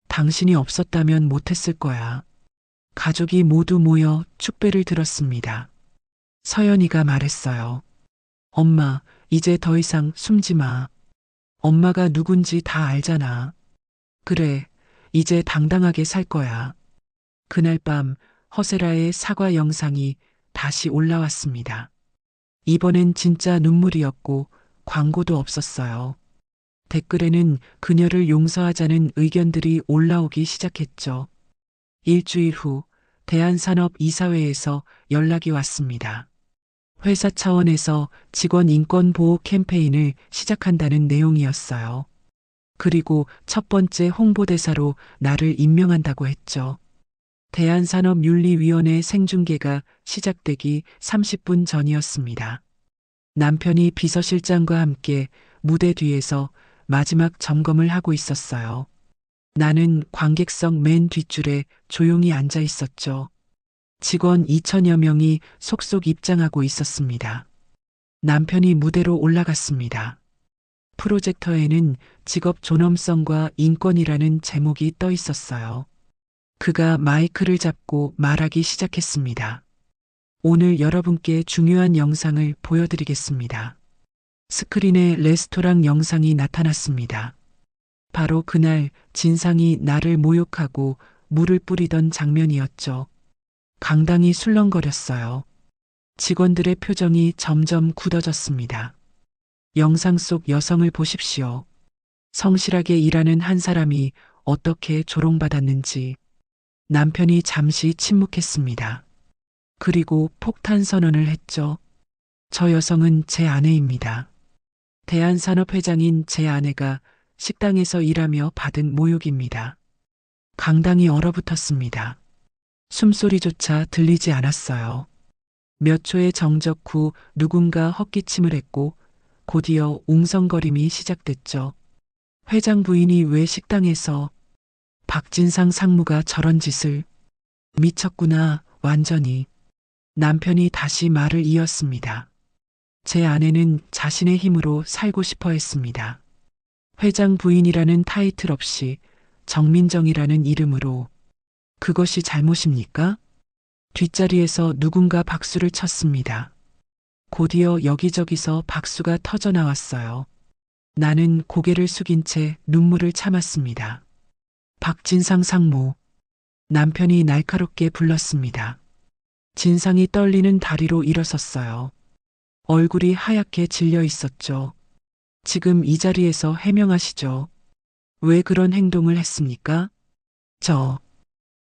당신이 없었다면 못했을 거야. 가족이 모두 모여 축배를 들었습니다. 서연이가 말했어요. 엄마, 이제 더 이상 숨지 마. 엄마가 누군지 다 알잖아. 그래, 이제 당당하게 살 거야. 그날 밤 허세라의 사과 영상이 다시 올라왔습니다. 이번엔 진짜 눈물이었고 광고도 없었어요. 댓글에는 그녀를 용서하자는 의견들이 올라오기 시작했죠. 일주일 후 대한산업이사회에서 연락이 왔습니다. 회사 차원에서 직원 인권 보호 캠페인을 시작한다는 내용이었어요. 그리고 첫 번째 홍보대사로 나를 임명한다고 했죠. 대한산업윤리위원회 생중계가 시작되기 30분 전이었습니다. 남편이 비서실장과 함께 무대 뒤에서 마지막 점검을 하고 있었어요. 나는 관객석 맨 뒷줄에 조용히 앉아 있었죠. 직원 2천여 명이 속속 입장하고 있었습니다. 남편이 무대로 올라갔습니다. 프로젝터에는 직업 존엄성과 인권이라는 제목이 떠 있었어요. 그가 마이크를 잡고 말하기 시작했습니다. 오늘 여러분께 중요한 영상을 보여드리겠습니다. 스크린에 레스토랑 영상이 나타났습니다. 바로 그날 진상이 나를 모욕하고 물을 뿌리던 장면이었죠. 강당이 술렁거렸어요. 직원들의 표정이 점점 굳어졌습니다. 영상 속 여성을 보십시오. 성실하게 일하는 한 사람이 어떻게 조롱받았는지. 남편이 잠시 침묵했습니다. 그리고 폭탄 선언을 했죠. 저 여성은 제 아내입니다. 대한산업회장인 제 아내가 식당에서 일하며 받은 모욕입니다. 강당이 얼어붙었습니다. 숨소리조차 들리지 않았어요. 몇 초의 정적 후 누군가 헛기침을 했고 곧이어 웅성거림이 시작됐죠. 회장 부인이 왜 식당에서 박진상 상무가 저런 짓을 미쳤구나 완전히. 남편이 다시 말을 이었습니다. 제 아내는 자신의 힘으로 살고 싶어 했습니다. 회장 부인이라는 타이틀 없이 정민정이라는 이름으로. 그것이 잘못입니까? 뒷자리에서 누군가 박수를 쳤습니다. 곧이어 여기저기서 박수가 터져 나왔어요. 나는 고개를 숙인 채 눈물을 참았습니다. 박진상 상무. 남편이 날카롭게 불렀습니다. 진상이 떨리는 다리로 일어섰어요. 얼굴이 하얗게 질려 있었죠. 지금 이 자리에서 해명하시죠. 왜 그런 행동을 했습니까?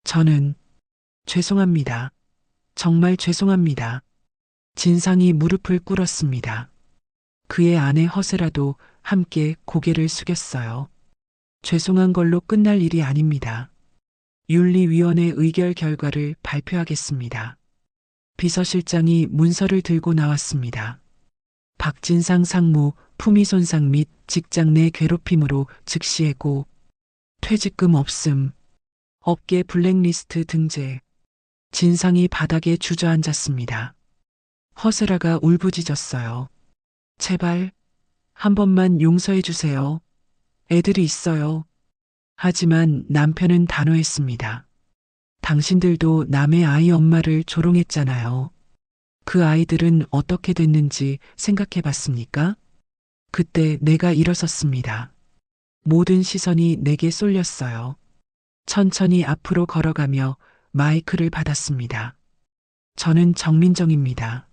저는 죄송합니다. 정말 죄송합니다. 진상이 무릎을 꿇었습니다. 그의 아내 허세라도 함께 고개를 숙였어요. 죄송한 걸로 끝날 일이 아닙니다. 윤리위원회 의결 결과를 발표하겠습니다. 비서실장이 문서를 들고 나왔습니다. 박진상 상무 품위 손상 및 직장 내 괴롭힘으로 즉시 해고, 퇴직금 없음, 업계 블랙리스트 등재. 진상이 바닥에 주저앉았습니다. 허세라가 울부짖었어요. 제발 한 번만 용서해 주세요. 애들이 있어요. 하지만 남편은 단호했습니다. 당신들도 남의 아이 엄마를 조롱했잖아요. 그 아이들은 어떻게 됐는지 생각해 봤습니까? 그때 내가 일어섰습니다. 모든 시선이 내게 쏠렸어요. 천천히 앞으로 걸어가며 마이크를 받았습니다. 저는 정민정입니다.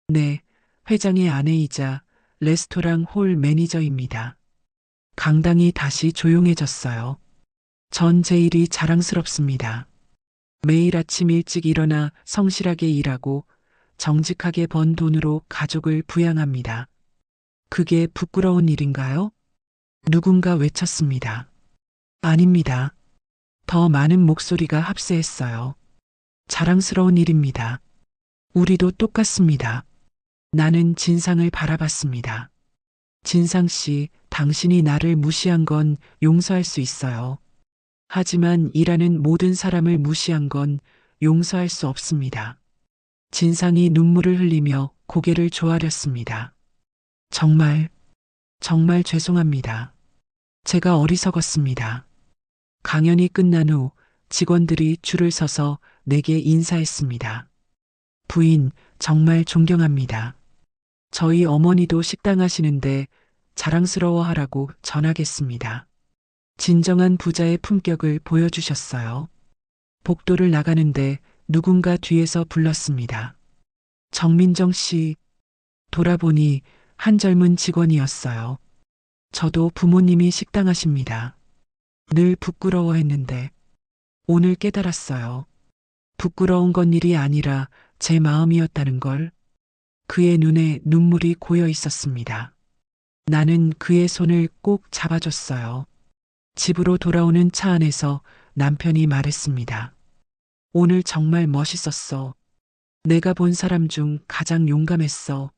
네, 회장의 아내이자 레스토랑 홀 매니저입니다. 강당이 다시 조용해졌어요. 전 제 일이 자랑스럽습니다. 매일 아침 일찍 일어나 성실하게 일하고 정직하게 번 돈으로 가족을 부양합니다. 그게 부끄러운 일인가요? 누군가 외쳤습니다. 아닙니다. 더 많은 목소리가 합세했어요. 자랑스러운 일입니다. 우리도 똑같습니다. 나는 진상을 바라봤습니다. 진상 씨, 당신이 나를 무시한 건 용서할 수 있어요. 하지만 일하는 모든 사람을 무시한 건 용서할 수 없습니다. 진상이 눈물을 흘리며 고개를 조아렸습니다. 정말 죄송합니다. 제가 어리석었습니다. 강연이 끝난 후 직원들이 줄을 서서 내게 인사했습니다. 부인, 정말 존경합니다. 저희 어머니도 식당 하시는데 자랑스러워하라고 전하겠습니다. 진정한 부자의 품격을 보여주셨어요. 복도를 나가는데 누군가 뒤에서 불렀습니다. 정민정 씨. 돌아보니 한 젊은 직원이었어요. 저도 부모님이 식당 하십니다. 늘 부끄러워했는데 오늘 깨달았어요. 부끄러운 건 일이 아니라 제 마음이었다는 걸. 그의 눈에 눈물이 고여 있었습니다. 나는 그의 손을 꼭 잡아줬어요. 집으로 돌아오는 차 안에서 남편이 말했습니다. 오늘 정말 멋있었어. 내가 본 사람 중 가장 용감했어.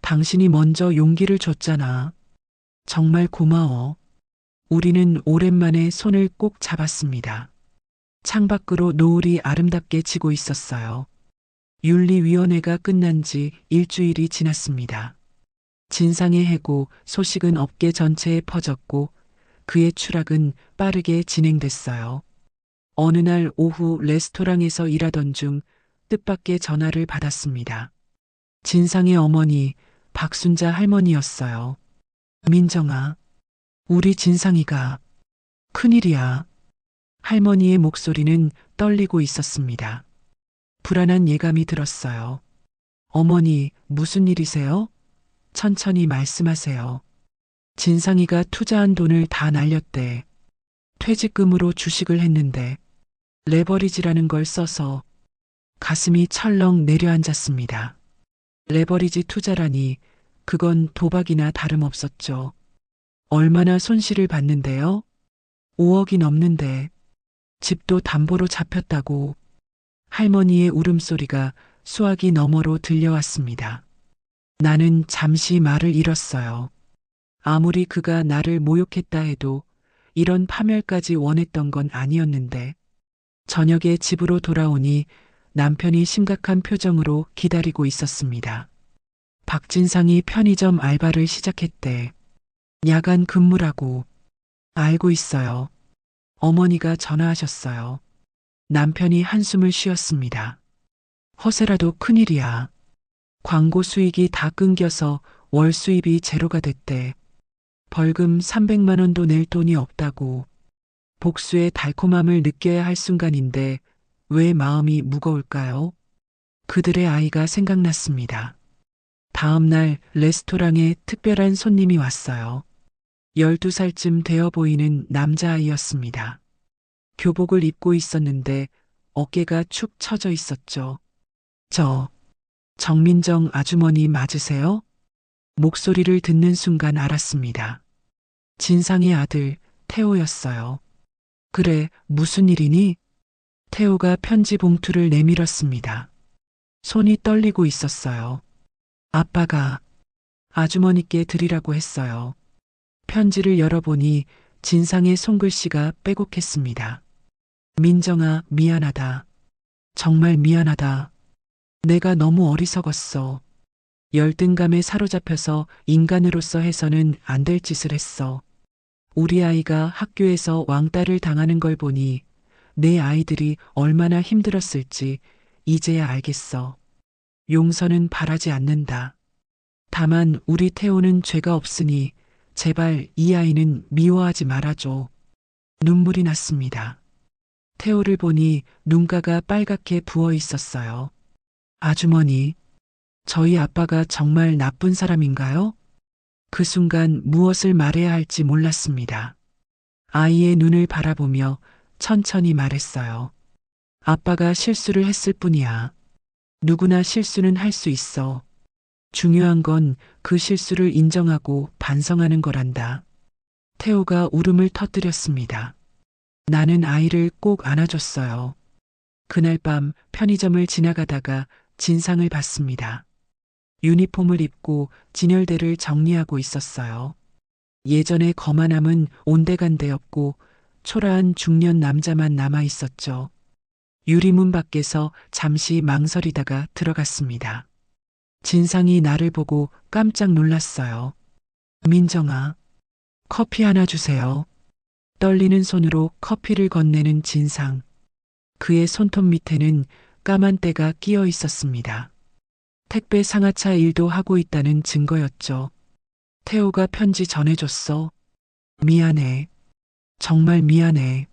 당신이 먼저 용기를 줬잖아. 정말 고마워. 우리는 오랜만에 손을 꼭 잡았습니다. 창밖으로 노을이 아름답게 지고 있었어요. 윤리위원회가 끝난 지 일주일이 지났습니다. 진상의 해고 소식은 업계 전체에 퍼졌고 그의 추락은 빠르게 진행됐어요. 어느 날 오후 레스토랑에서 일하던 중 뜻밖의 전화를 받았습니다. 진상의 어머니 박순자 할머니였어요. 민정아, 우리 진상이가 큰일이야. 할머니의 목소리는 떨리고 있었습니다. 불안한 예감이 들었어요. 어머니, 무슨 일이세요? 천천히 말씀하세요. 진상이가 투자한 돈을 다 날렸대. 퇴직금으로 주식을 했는데 레버리지라는 걸 써서 가슴이 철렁 내려앉았습니다. 레버리지 투자라니 그건 도박이나 다름없었죠. 얼마나 손실을 봤는데요? 5억이 넘는데 집도 담보로 잡혔다고. 할머니의 울음소리가 수화기 너머로 들려왔습니다. 나는 잠시 말을 잃었어요. 아무리 그가 나를 모욕했다 해도 이런 파멸까지 원했던 건 아니었는데 저녁에 집으로 돌아오니 남편이 심각한 표정으로 기다리고 있었습니다. 박진상이 편의점 알바를 시작했대. 야간 근무라고. 알고 있어요. 어머니가 전화하셨어요. 남편이 한숨을 쉬었습니다. 허세라도 큰일이야. 광고 수익이 다 끊겨서 월 수입이 제로가 됐대. 벌금 300만 원도 낼 돈이 없다고. 복수의 달콤함을 느껴야 할 순간인데 왜 마음이 무거울까요? 그들의 아이가 생각났습니다. 다음 날 레스토랑에 특별한 손님이 왔어요. 12살쯤 되어 보이는 남자아이였습니다. 교복을 입고 있었는데 어깨가 축 처져 있었죠. 저, 정민정 아주머니 맞으세요? 목소리를 듣는 순간 알았습니다. 진상의 아들 태호였어요. 그래, 무슨 일이니? 태호가 편지 봉투를 내밀었습니다. 손이 떨리고 있었어요. 아빠가 아주머니께 드리라고 했어요. 편지를 열어보니 진상의 손글씨가 빼곡했습니다. 민정아, 미안하다. 정말 미안하다. 내가 너무 어리석었어. 열등감에 사로잡혀서 인간으로서 해서는 안 될 짓을 했어. 우리 아이가 학교에서 왕따를 당하는 걸 보니 내 아이들이 얼마나 힘들었을지 이제야 알겠어. 용서는 바라지 않는다. 다만 우리 태호는 죄가 없으니 제발 이 아이는 미워하지 말아줘. 눈물이 났습니다. 태호를 보니 눈가가 빨갛게 부어 있었어요. 아주머니, 저희 아빠가 정말 나쁜 사람인가요? 그 순간 무엇을 말해야 할지 몰랐습니다. 아이의 눈을 바라보며 천천히 말했어요. 아빠가 실수를 했을 뿐이야. 누구나 실수는 할 수 있어. 중요한 건 그 실수를 인정하고 반성하는 거란다. 태호가 울음을 터뜨렸습니다. 나는 아이를 꼭 안아줬어요. 그날 밤 편의점을 지나가다가 진상을 봤습니다. 유니폼을 입고 진열대를 정리하고 있었어요. 예전의 거만함은 온데간데 없고 초라한 중년 남자만 남아 있었죠. 유리문 밖에서 잠시 망설이다가 들어갔습니다. 진상이 나를 보고 깜짝 놀랐어요. 민정아, 커피 하나 주세요. 떨리는 손으로 커피를 건네는 진상. 그의 손톱 밑에는 까만 때가 끼어 있었습니다. 택배 상하차 일도 하고 있다는 증거였죠. 태호가 편지 전해줬어. 미안해. 정말 미안해.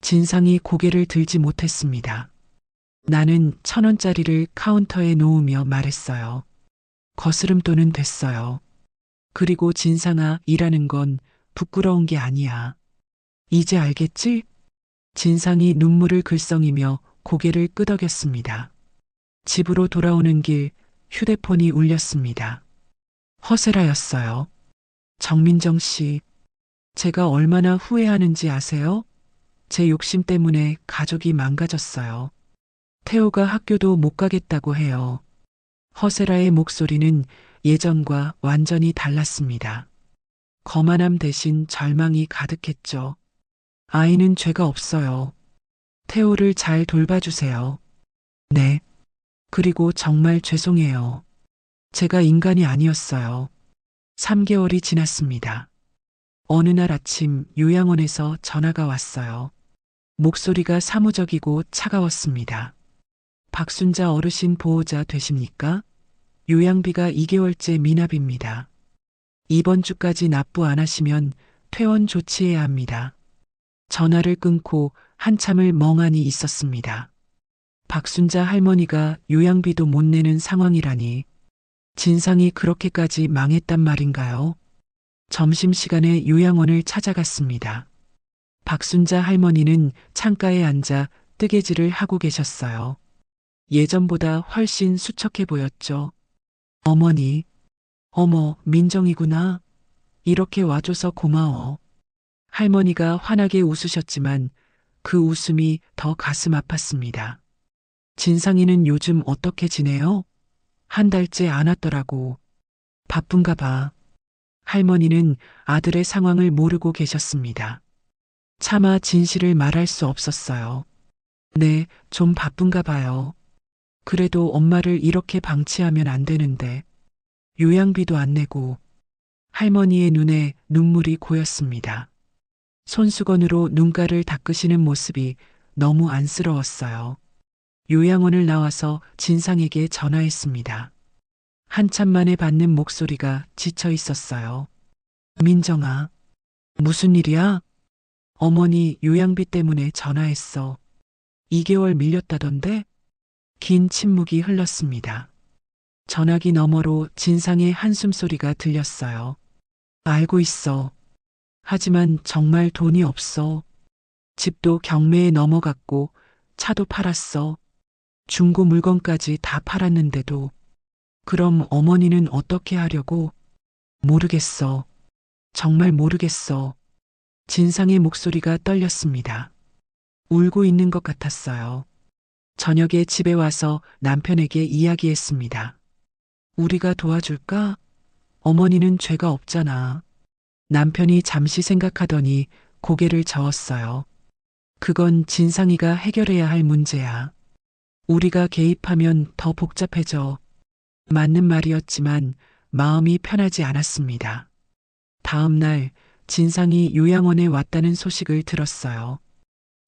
진상이 고개를 들지 못했습니다. 나는 1,000원짜리를 카운터에 놓으며 말했어요. 거스름돈은 됐어요. 그리고 진상아, 일하는 건 부끄러운 게 아니야. 이제 알겠지? 진상이 눈물을 글썽이며 고개를 끄덕였습니다. 집으로 돌아오는 길 휴대폰이 울렸습니다. 허세라였어요. 정민정 씨, 제가 얼마나 후회하는지 아세요? 제 욕심 때문에 가족이 망가졌어요. 태호가 학교도 못 가겠다고 해요. 허세라의 목소리는 예전과 완전히 달랐습니다. 거만함 대신 절망이 가득했죠. 아이는 죄가 없어요. 태호를 잘 돌봐주세요. 네. 그리고 정말 죄송해요. 제가 인간이 아니었어요. 3개월이 지났습니다. 어느 날 아침 요양원에서 전화가 왔어요. 목소리가 사무적이고 차가웠습니다. 박순자 어르신 보호자 되십니까? 요양비가 2개월째 미납입니다. 이번 주까지 납부 안 하시면 퇴원 조치해야 합니다. 전화를 끊고 한참을 멍하니 있었습니다. 박순자 할머니가 요양비도 못 내는 상황이라니 진상이 그렇게까지 망했단 말인가요? 점심시간에 요양원을 찾아갔습니다. 박순자 할머니는 창가에 앉아 뜨개질을 하고 계셨어요. 예전보다 훨씬 수척해 보였죠. 어머니, 어머, 민정이구나. 이렇게 와줘서 고마워. 할머니가 환하게 웃으셨지만 그 웃음이 더 가슴 아팠습니다. 진상이는 요즘 어떻게 지내요? 한 달째 안 왔더라고. 바쁜가 봐. 할머니는 아들의 상황을 모르고 계셨습니다. 차마 진실을 말할 수 없었어요. 네, 좀 바쁜가 봐요. 그래도 엄마를 이렇게 방치하면 안 되는데. 요양비도 안 내고. 할머니의 눈에 눈물이 고였습니다. 손수건으로 눈가를 닦으시는 모습이 너무 안쓰러웠어요. 요양원을 나와서 진상에게 전화했습니다. 한참 만에 받는 목소리가 지쳐 있었어요. 민정아, 무슨 일이야? 어머니 요양비 때문에 전화했어. 2개월 밀렸다던데? 긴 침묵이 흘렀습니다. 전화기 너머로 진상의 한숨 소리가 들렸어요. 알고 있어. 하지만 정말 돈이 없어. 집도 경매에 넘어갔고 차도 팔았어. 중고 물건까지 다 팔았는데도. 그럼 어머니는 어떻게 하려고? 모르겠어. 정말 모르겠어. 진상의 목소리가 떨렸습니다. 울고 있는 것 같았어요. 저녁에 집에 와서 남편에게 이야기했습니다. 우리가 도와줄까? 어머니는 죄가 없잖아. 남편이 잠시 생각하더니 고개를 저었어요. 그건 진상이가 해결해야 할 문제야. 우리가 개입하면 더 복잡해져. 맞는 말이었지만 마음이 편하지 않았습니다. 다음 날 진상이 요양원에 왔다는 소식을 들었어요.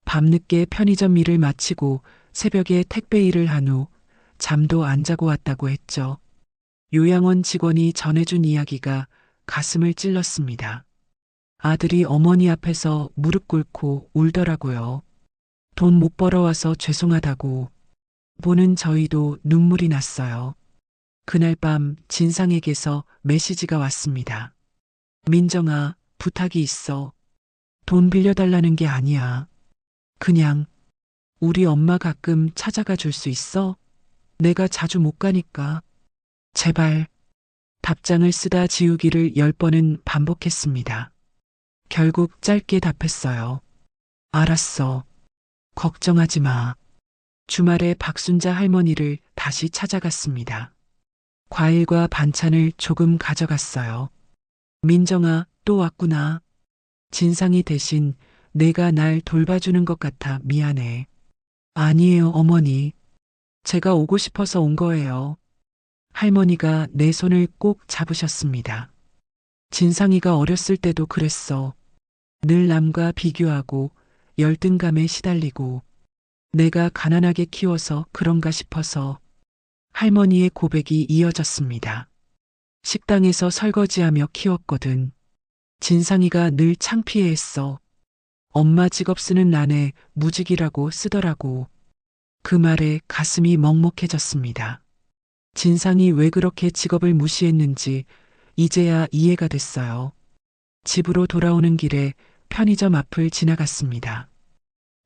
밤늦게 편의점 일을 마치고 새벽에 택배 일을 한 후 잠도 안 자고 왔다고 했죠. 요양원 직원이 전해준 이야기가 가슴을 찔렀습니다. 아들이 어머니 앞에서 무릎 꿇고 울더라고요. 돈 못 벌어와서 죄송하다고. 보는 저희도 눈물이 났어요. 그날 밤 진상에게서 메시지가 왔습니다. 민정아, 부탁이 있어. 돈 빌려달라는 게 아니야. 그냥 우리 엄마 가끔 찾아가 줄 수 있어? 내가 자주 못 가니까. 제발. 답장을 쓰다 지우기를 10번은 반복했습니다. 결국 짧게 답했어요. 알았어. 걱정하지 마. 주말에 박순자 할머니를 다시 찾아갔습니다. 과일과 반찬을 조금 가져갔어요. 민정아, 또 왔구나. 진상이 대신 내가 날 돌봐주는 것 같아 미안해. 아니에요, 어머니. 제가 오고 싶어서 온 거예요. 할머니가 내 손을 꼭 잡으셨습니다. 진상이가 어렸을 때도 그랬어. 늘 남과 비교하고 열등감에 시달리고 내가 가난하게 키워서 그런가 싶어서. 할머니의 고백이 이어졌습니다. 식당에서 설거지하며 키웠거든. 진상이가 늘 창피해했어. 엄마 직업 쓰는 난에 무직이라고 쓰더라고. 그 말에 가슴이 먹먹해졌습니다. 진상이 왜 그렇게 직업을 무시했는지 이제야 이해가 됐어요. 집으로 돌아오는 길에 편의점 앞을 지나갔습니다.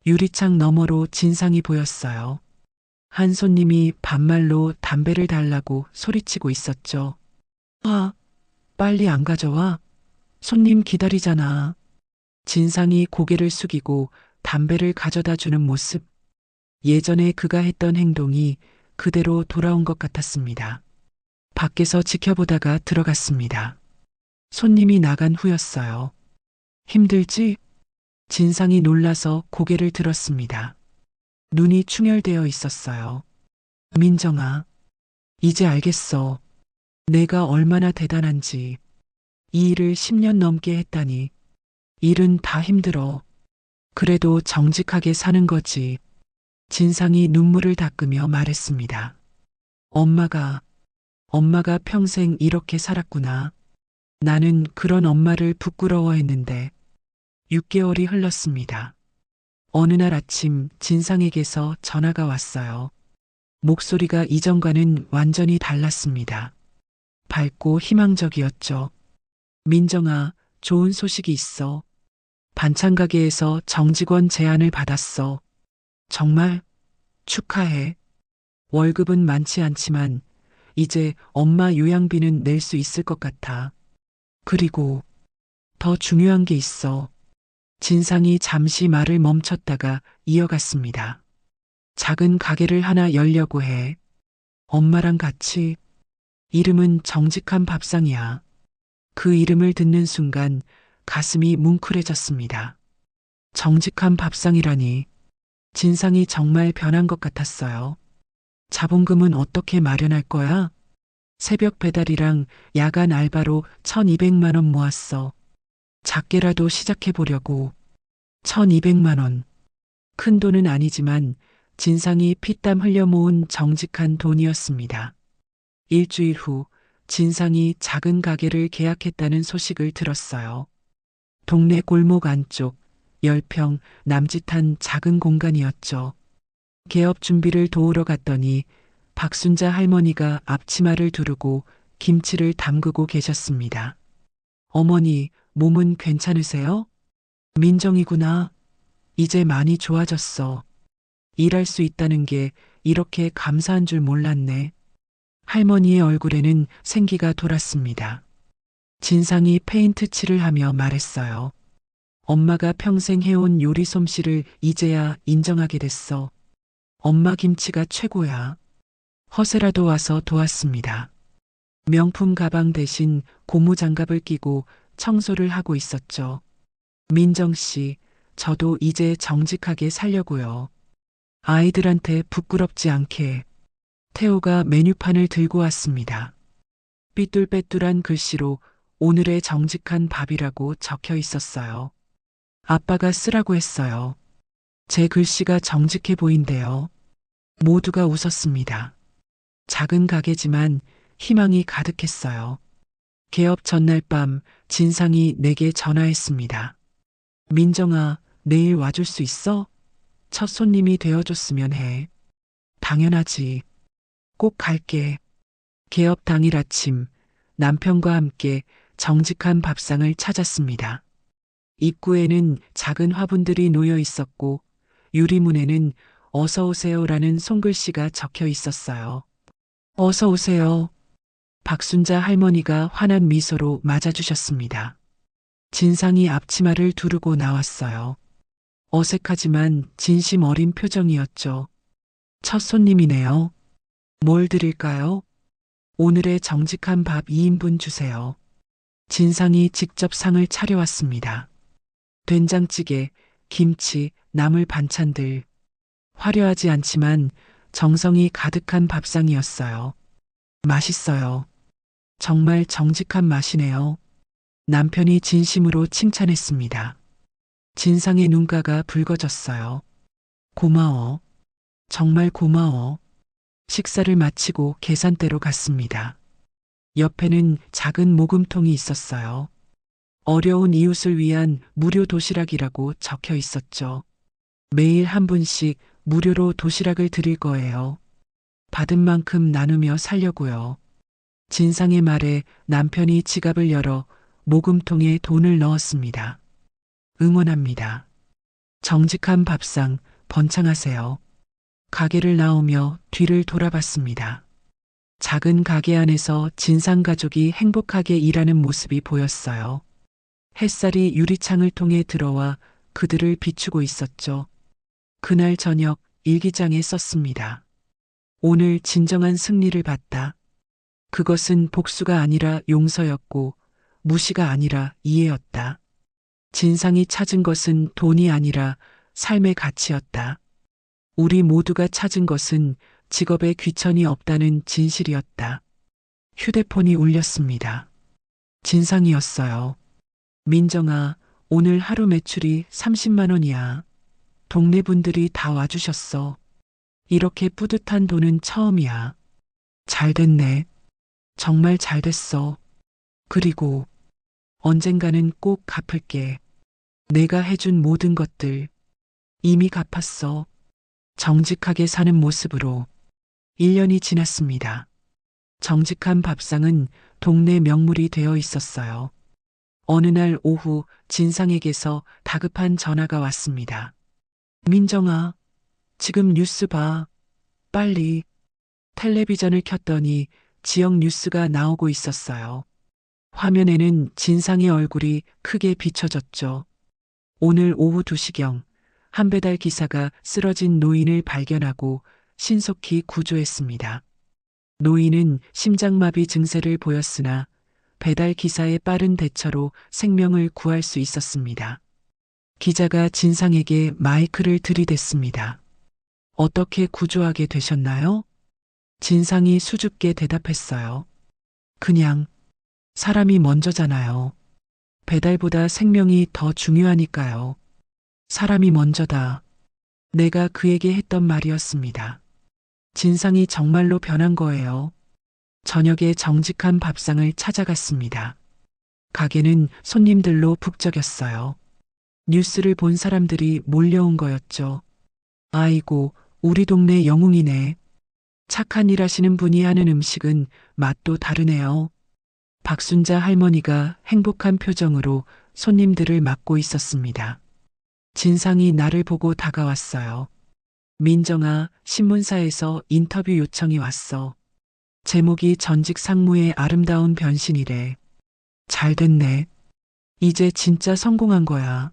유리창 너머로 진상이 보였어요. 한 손님이 반말로 담배를 달라고 소리치고 있었죠. 아, 빨리 안 가져와. 손님 기다리잖아. 진상이 고개를 숙이고 담배를 가져다 주는 모습. 예전에 그가 했던 행동이 그대로 돌아온 것 같았습니다. 밖에서 지켜보다가 들어갔습니다. 손님이 나간 후였어요. 힘들지? 진상이 놀라서 고개를 들었습니다. 눈이 충혈되어 있었어요. 민정아, 이제 알겠어. 내가 얼마나 대단한지. 이 일을 10년 넘게 했다니. 일은 다 힘들어. 그래도 정직하게 사는 거지. 진상이 눈물을 닦으며 말했습니다. 엄마가 평생 이렇게 살았구나. 나는 그런 엄마를 부끄러워했는데 6개월이 흘렀습니다. 어느 날 아침 진상에게서 전화가 왔어요. 목소리가 이전과는 완전히 달랐습니다. 밝고 희망적이었죠. 민정아, 좋은 소식이 있어. 반찬 가게에서 정직원 제안을 받았어. 정말 축하해. 월급은 많지 않지만 이제 엄마 요양비는 낼 수 있을 것 같아. 그리고 더 중요한 게 있어. 진상이 잠시 말을 멈췄다가 이어갔습니다. 작은 가게를 하나 열려고 해. 엄마랑 같이. 이름은 정직한 밥상이야. 그 이름을 듣는 순간 가슴이 뭉클해졌습니다. 정직한 밥상이라니. 진상이 정말 변한 것 같았어요. 자본금은 어떻게 마련할 거야? 새벽 배달이랑 야간 알바로 1200만 원 모았어. 작게라도 시작해 보려고. 1200만 원. 큰 돈은 아니지만 진상이 피땀 흘려 모은 정직한 돈이었습니다. 일주일 후 진상이 작은 가게를 계약했다는 소식을 들었어요. 동네 골목 안쪽 10평 남짓한 작은 공간이었죠. 개업 준비를 도우러 갔더니 박순자 할머니가 앞치마를 두르고 김치를 담그고 계셨습니다. 어머니, 몸은 괜찮으세요? 민정이구나. 이제 많이 좋아졌어. 일할 수 있다는 게 이렇게 감사한 줄 몰랐네. 할머니의 얼굴에는 생기가 돌았습니다. 진상이 페인트 칠을 하며 말했어요. 엄마가 평생 해온 요리 솜씨를 이제야 인정하게 됐어. 엄마 김치가 최고야. 허세라도 와서 도왔습니다. 명품 가방 대신 고무 장갑을 끼고 청소를 하고 있었죠. 민정 씨, 저도 이제 정직하게 살려고요. 아이들한테 부끄럽지 않게. 태호가 메뉴판을 들고 왔습니다. 삐뚤빼뚤한 글씨로 오늘의 정직한 밥이라고 적혀 있었어요. 아빠가 쓰라고 했어요. 제 글씨가 정직해 보인대요. 모두가 웃었습니다. 작은 가게지만 희망이 가득했어요. 개업 전날 밤 진상이 내게 전화했습니다. 민정아, 내일 와줄 수 있어? 첫 손님이 되어줬으면 해. 당연하지. 꼭 갈게. 개업 당일 아침 남편과 함께 정직한 밥상을 찾았습니다. 입구에는 작은 화분들이 놓여 있었고 유리문에는 어서 오세요라는 손글씨가 적혀 있었어요. 어서 오세요. 박순자 할머니가 환한 미소로 맞아주셨습니다. 진상이 앞치마를 두르고 나왔어요. 어색하지만 진심 어린 표정이었죠. 첫 손님이네요. 뭘 드릴까요? 오늘의 정직한 밥 2인분 주세요. 진상이 직접 상을 차려왔습니다. 된장찌개, 김치, 나물 반찬들. 화려하지 않지만 정성이 가득한 밥상이었어요. 맛있어요. 정말 정직한 맛이네요. 남편이 진심으로 칭찬했습니다. 진상의 눈가가 붉어졌어요. 고마워. 정말 고마워. 식사를 마치고 계산대로 갔습니다. 옆에는 작은 모금통이 있었어요. 어려운 이웃을 위한 무료 도시락이라고 적혀 있었죠. 매일 한 분씩 무료로 도시락을 드릴 거예요. 받은 만큼 나누며 살려고요. 진상의 말에 남편이 지갑을 열어 모금통에 돈을 넣었습니다. 응원합니다. 정직한 밥상 번창하세요. 가게를 나오며 뒤를 돌아봤습니다. 작은 가게 안에서 진상 가족이 행복하게 일하는 모습이 보였어요. 햇살이 유리창을 통해 들어와 그들을 비추고 있었죠. 그날 저녁 일기장에 썼습니다. 오늘 진정한 승리를 봤다. 그것은 복수가 아니라 용서였고 무시가 아니라 이해였다. 진상이 찾은 것은 돈이 아니라 삶의 가치였다. 우리 모두가 찾은 것은 직업에 귀천이 없다는 진실이었다. 휴대폰이 울렸습니다. 진상이었어요. 민정아, 오늘 하루 매출이 30만 원이야. 동네 분들이 다 와주셨어. 이렇게 뿌듯한 돈은 처음이야. 잘 됐네. 정말 잘 됐어. 그리고 언젠가는 꼭 갚을게. 내가 해준 모든 것들 이미 갚았어. 정직하게 사는 모습으로 1년이 지났습니다. 정직한 밥상은 동네 명물이 되어 있었어요. 어느 날 오후 진상에게서 다급한 전화가 왔습니다. 민정아, 지금 뉴스 봐. 빨리. 텔레비전을 켰더니 지역 뉴스가 나오고 있었어요. 화면에는 진상의 얼굴이 크게 비춰졌죠. 오늘 오후 2시경 한 배달 기사가 쓰러진 노인을 발견하고 신속히 구조했습니다. 노인은 심장마비 증세를 보였으나 배달 기사의 빠른 대처로 생명을 구할 수 있었습니다. 기자가 진상에게 마이크를 들이댔습니다. 어떻게 구조하게 되셨나요? 진상이 수줍게 대답했어요. 그냥 사람이 먼저잖아요. 배달보다 생명이 더 중요하니까요. 사람이 먼저다. 내가 그에게 했던 말이었습니다. 진상이 정말로 변한 거예요. 저녁에 정직한 밥상을 찾아갔습니다. 가게는 손님들로 북적였어요. 뉴스를 본 사람들이 몰려온 거였죠. 아이고, 우리 동네 영웅이네. 착한 일 하시는 분이 하는 음식은 맛도 다르네요. 박순자 할머니가 행복한 표정으로 손님들을 맞고 있었습니다. 진상이 나를 보고 다가왔어요. 민정아, 신문사에서 인터뷰 요청이 왔어. 제목이 전직 상무의 아름다운 변신이래. 잘 됐네. 이제 진짜 성공한 거야.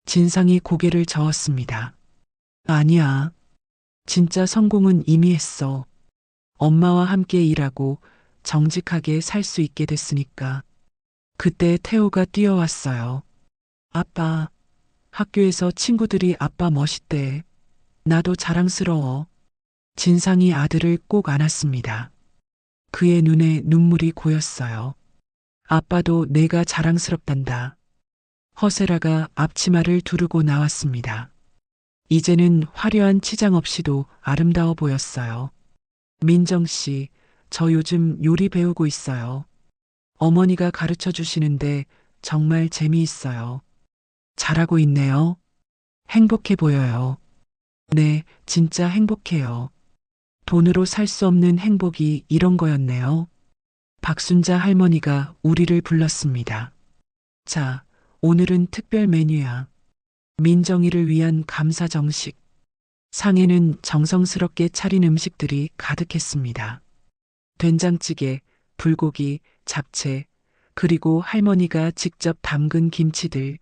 진상이 고개를 저었습니다. 아니야. 진짜 성공은 이미 했어. 엄마와 함께 일하고 정직하게 살 수 있게 됐으니까. 그때 태호가 뛰어왔어요. 아빠, 학교에서 친구들이 아빠 멋있대. 나도 자랑스러워. 진상이 아들을 꼭 안았습니다. 그의 눈에 눈물이 고였어요. 아빠도 내가 자랑스럽단다. 허세라가 앞치마를 두르고 나왔습니다. 이제는 화려한 치장 없이도 아름다워 보였어요. 민정 씨, 저 요즘 요리 배우고 있어요. 어머니가 가르쳐 주시는데 정말 재미있어요. 잘하고 있네요. 행복해 보여요. 네, 진짜 행복해요. 돈으로 살 수 없는 행복이 이런 거였네요. 박순자 할머니가 우리를 불렀습니다. 자, 오늘은 특별 메뉴야. 민정이를 위한 감사 정식. 상에는 정성스럽게 차린 음식들이 가득했습니다. 된장찌개, 불고기, 잡채, 그리고 할머니가 직접 담근 김치들.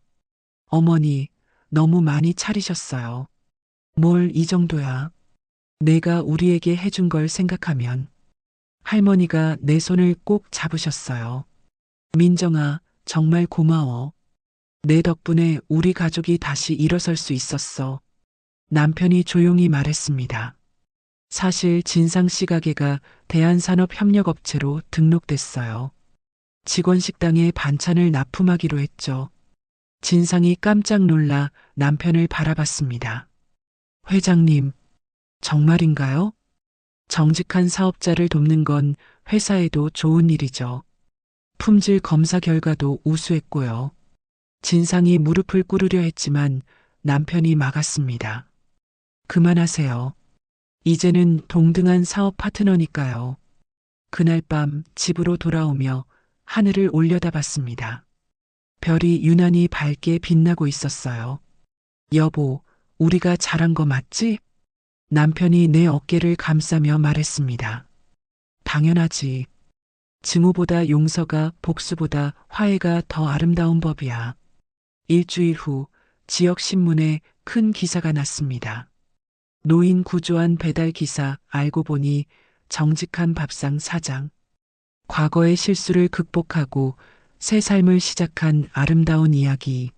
어머니, 너무 많이 차리셨어요. 뭘 이 정도야. 내가 우리에게 해준 걸 생각하면. 할머니가 내 손을 꼭 잡으셨어요. 민정아, 정말 고마워. 내 덕분에 우리 가족이 다시 일어설 수 있었어. 남편이 조용히 말했습니다. 사실 진상씨 가게가 대한산업협력업체로 등록됐어요. 직원 식당에 반찬을 납품하기로 했죠. 진상이 깜짝 놀라 남편을 바라봤습니다. 회장님, 정말인가요? 정직한 사업자를 돕는 건 회사에도 좋은 일이죠. 품질 검사 결과도 우수했고요. 진상이 무릎을 꿇으려 했지만 남편이 막았습니다. 그만하세요. 이제는 동등한 사업 파트너니까요. 그날 밤 집으로 돌아오며 하늘을 올려다봤습니다. 별이 유난히 밝게 빛나고 있었어요. 여보, 우리가 잘한 거 맞지? 남편이 내 어깨를 감싸며 말했습니다. 당연하지. 증오보다 용서가, 복수보다 화해가 더 아름다운 법이야. 일주일 후 지역 신문에 큰 기사가 났습니다. 노인 구조한 배달 기사 알고 보니 정직한 밥상 사장. 과거의 실수를 극복하고 새 삶을 시작한 아름다운 이야기.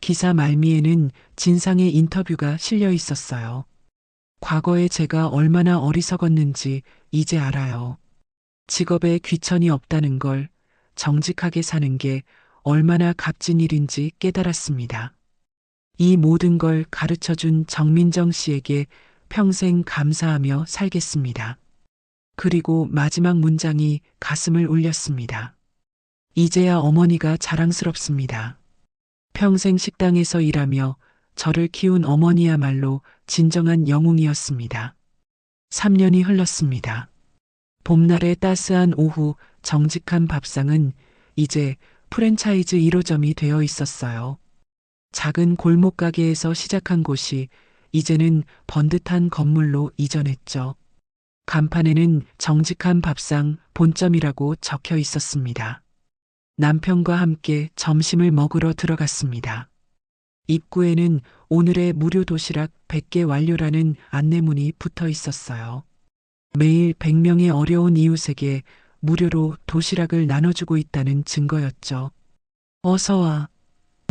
기사 말미에는 진상의 인터뷰가 실려 있었어요. 과거에 제가 얼마나 어리석었는지 이제 알아요. 직업에 귀천이 없다는 걸, 정직하게 사는 게 얼마나 값진 일인지 깨달았습니다. 이 모든 걸 가르쳐 준 정민정 씨에게 평생 감사하며 살겠습니다. 그리고 마지막 문장이 가슴을 울렸습니다. 이제야 어머니가 자랑스럽습니다. 평생 식당에서 일하며 저를 키운 어머니야말로 진정한 영웅이었습니다. 3년이 흘렀습니다. 봄날의 따스한 오후, 정직한 밥상은 이제 프랜차이즈 1호점이 되어 있었어요. 작은 골목 가게에서 시작한 곳이 이제는 번듯한 건물로 이전했죠. 간판에는 정직한 밥상 본점이라고 적혀 있었습니다. 남편과 함께 점심을 먹으러 들어갔습니다. 입구에는 오늘의 무료 도시락 100개 완료라는 안내문이 붙어 있었어요. 매일 100명의 어려운 이웃에게 무료로 도시락을 나눠주고 있다는 증거였죠. 어서 와,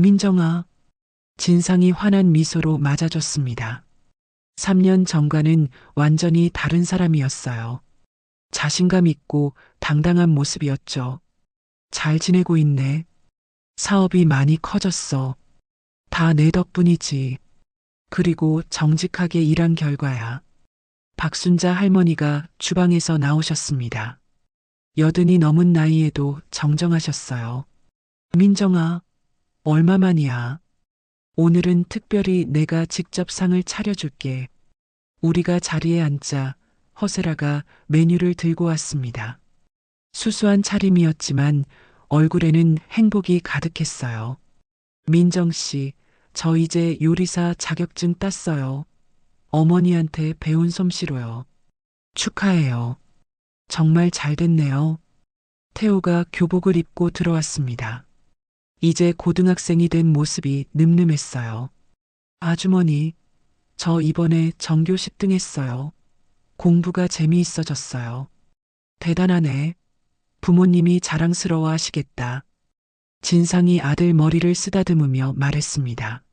민정아. 진상이 환한 미소로 맞아줬습니다. 3년 전과는 완전히 다른 사람이었어요. 자신감 있고 당당한 모습이었죠. 잘 지내고 있네. 사업이 많이 커졌어. 다 내 덕분이지. 그리고 정직하게 일한 결과야. 박순자 할머니가 주방에서 나오셨습니다. 80이 넘은 나이에도 정정하셨어요. 민정아, 얼마만이야? 오늘은 특별히 내가 직접 상을 차려줄게. 우리가 자리에 앉자 허세라가 메뉴를 들고 왔습니다. 수수한 차림이었지만 얼굴에는 행복이 가득했어요. 민정 씨, 저 이제 요리사 자격증 땄어요. 어머니한테 배운 솜씨로요. 축하해요. 정말 잘 됐네요. 태호가 교복을 입고 들어왔습니다. 이제 고등학생이 된 모습이 늠름했어요. 아주머니, 저 이번에 전교 10등 했어요. 공부가 재미있어졌어요. 대단하네. 부모님이 자랑스러워 하시겠다. 진상이 아들 머리를 쓰다듬으며 말했습니다.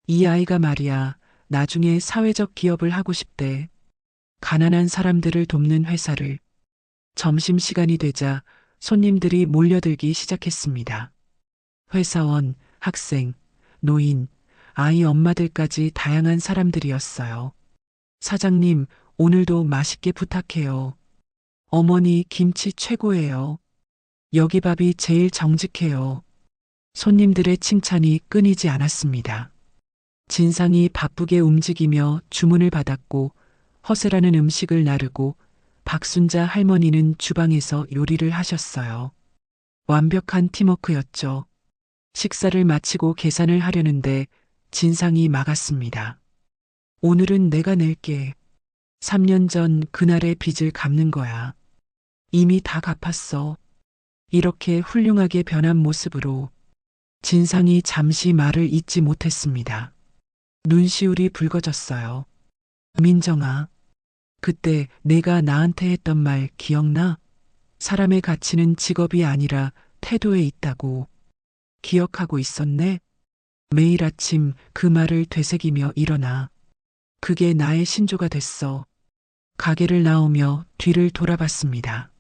이 아이가 말이야, 나중에 사회적 기업을 하고 싶대. 가난한 사람들을 돕는 회사를. 점심시간이 되자 손님들이 몰려들기 시작했습니다. 회사원, 학생, 노인, 아이 엄마들까지 다양한 사람들이었어요. 사장님, 오늘도 맛있게 부탁해요. 어머니 김치 최고예요. 여기 밥이 제일 정직해요. 손님들의 칭찬이 끊이지 않았습니다. 진상이 바쁘게 움직이며 주문을 받았고 허세라는 음식을 나르고 박순자 할머니는 주방에서 요리를 하셨어요. 완벽한 팀워크였죠. 식사를 마치고 계산을 하려는데 진상이 막았습니다. 오늘은 내가 낼게. 3년 전 그날의 빚을 갚는 거야. 이미 다 갚았어. 이렇게 훌륭하게 변한 모습으로 진상이 잠시 말을 잇지 못했습니다. 눈시울이 붉어졌어요. 민정아, 그때 내가 나한테 했던 말 기억나? 사람의 가치는 직업이 아니라 태도에 있다고. 기억하고 있었네? 매일 아침 그 말을 되새기며 일어나. 그게 나의 신조가 됐어. 가게를 나오며 뒤를 돌아봤습니다.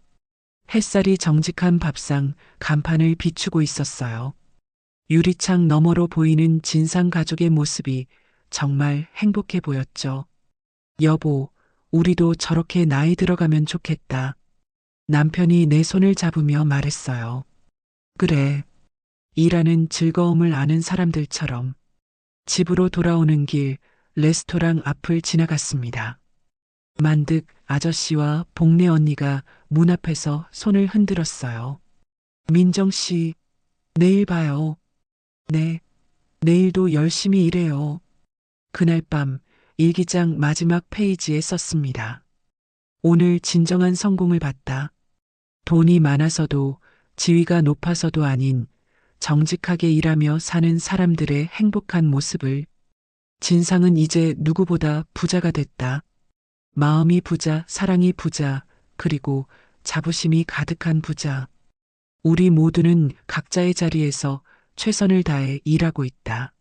햇살이 정직한 밥상 간판을 비추고 있었어요. 유리창 너머로 보이는 진상 가족의 모습이 정말 행복해 보였죠. 여보, 우리도 저렇게 나이 들어가면 좋겠다. 남편이 내 손을 잡으며 말했어요. 그래. 일하는 즐거움을 아는 사람들처럼. 집으로 돌아오는 길 레스토랑 앞을 지나갔습니다. 만득 아저씨와 복내 언니가 문 앞에서 손을 흔들었어요. 민정 씨, 내일 봐요. 네, 내일도 열심히 일해요. 그날 밤 일기장 마지막 페이지에 썼습니다. 오늘 진정한 성공을 봤다. 돈이 많아서도 지위가 높아서도 아닌 정직하게 일하며 사는 사람들의 행복한 모습을. 진상은 이제 누구보다 부자가 됐다. 마음이 부자, 사랑이 부자, 그리고 자부심이 가득한 부자. 우리 모두는 각자의 자리에서 최선을 다해 일하고 있다.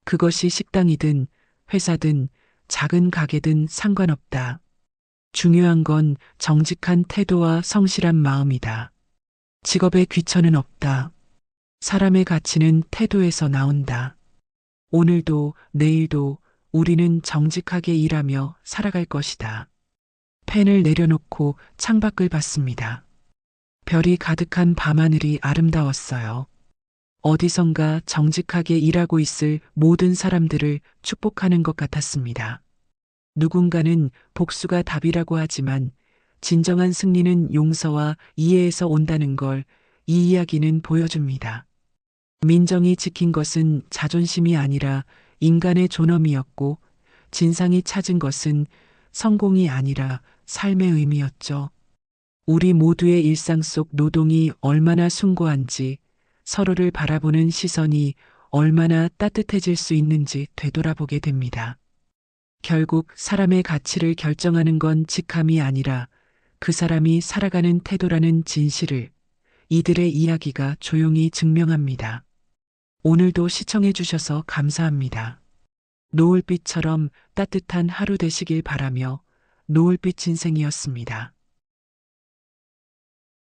그것이 식당이든 회사든 작은 가게든 상관없다. 중요한 건 정직한 태도와 성실한 마음이다. 직업에 귀천은 없다. 사람의 가치는 태도에서 나온다. 오늘도 내일도 우리는 정직하게 일하며 살아갈 것이다. 펜을 내려놓고 창밖을 봤습니다. 별이 가득한 밤하늘이 아름다웠어요. 어디선가 정직하게 일하고 있을 모든 사람들을 축복하는 것 같았습니다. 누군가는 복수가 답이라고 하지만 진정한 승리는 용서와 이해에서 온다는 걸 이 이야기는 보여줍니다. 민정이 지킨 것은 자존심이 아니라 인간의 존엄이었고 진상이 찾은 것은 성공이 아니라 삶의 의미였죠. 우리 모두의 일상 속 노동이 얼마나 숭고한지, 서로를 바라보는 시선이 얼마나 따뜻해질 수 있는지 되돌아보게 됩니다. 결국 사람의 가치를 결정하는 건 직함이 아니라 그 사람이 살아가는 태도라는 진실을 이들의 이야기가 조용히 증명합니다. 오늘도 시청해 주셔서 감사합니다. 노을빛처럼 따뜻한 하루 되시길 바라며 노을빛 인생이었습니다.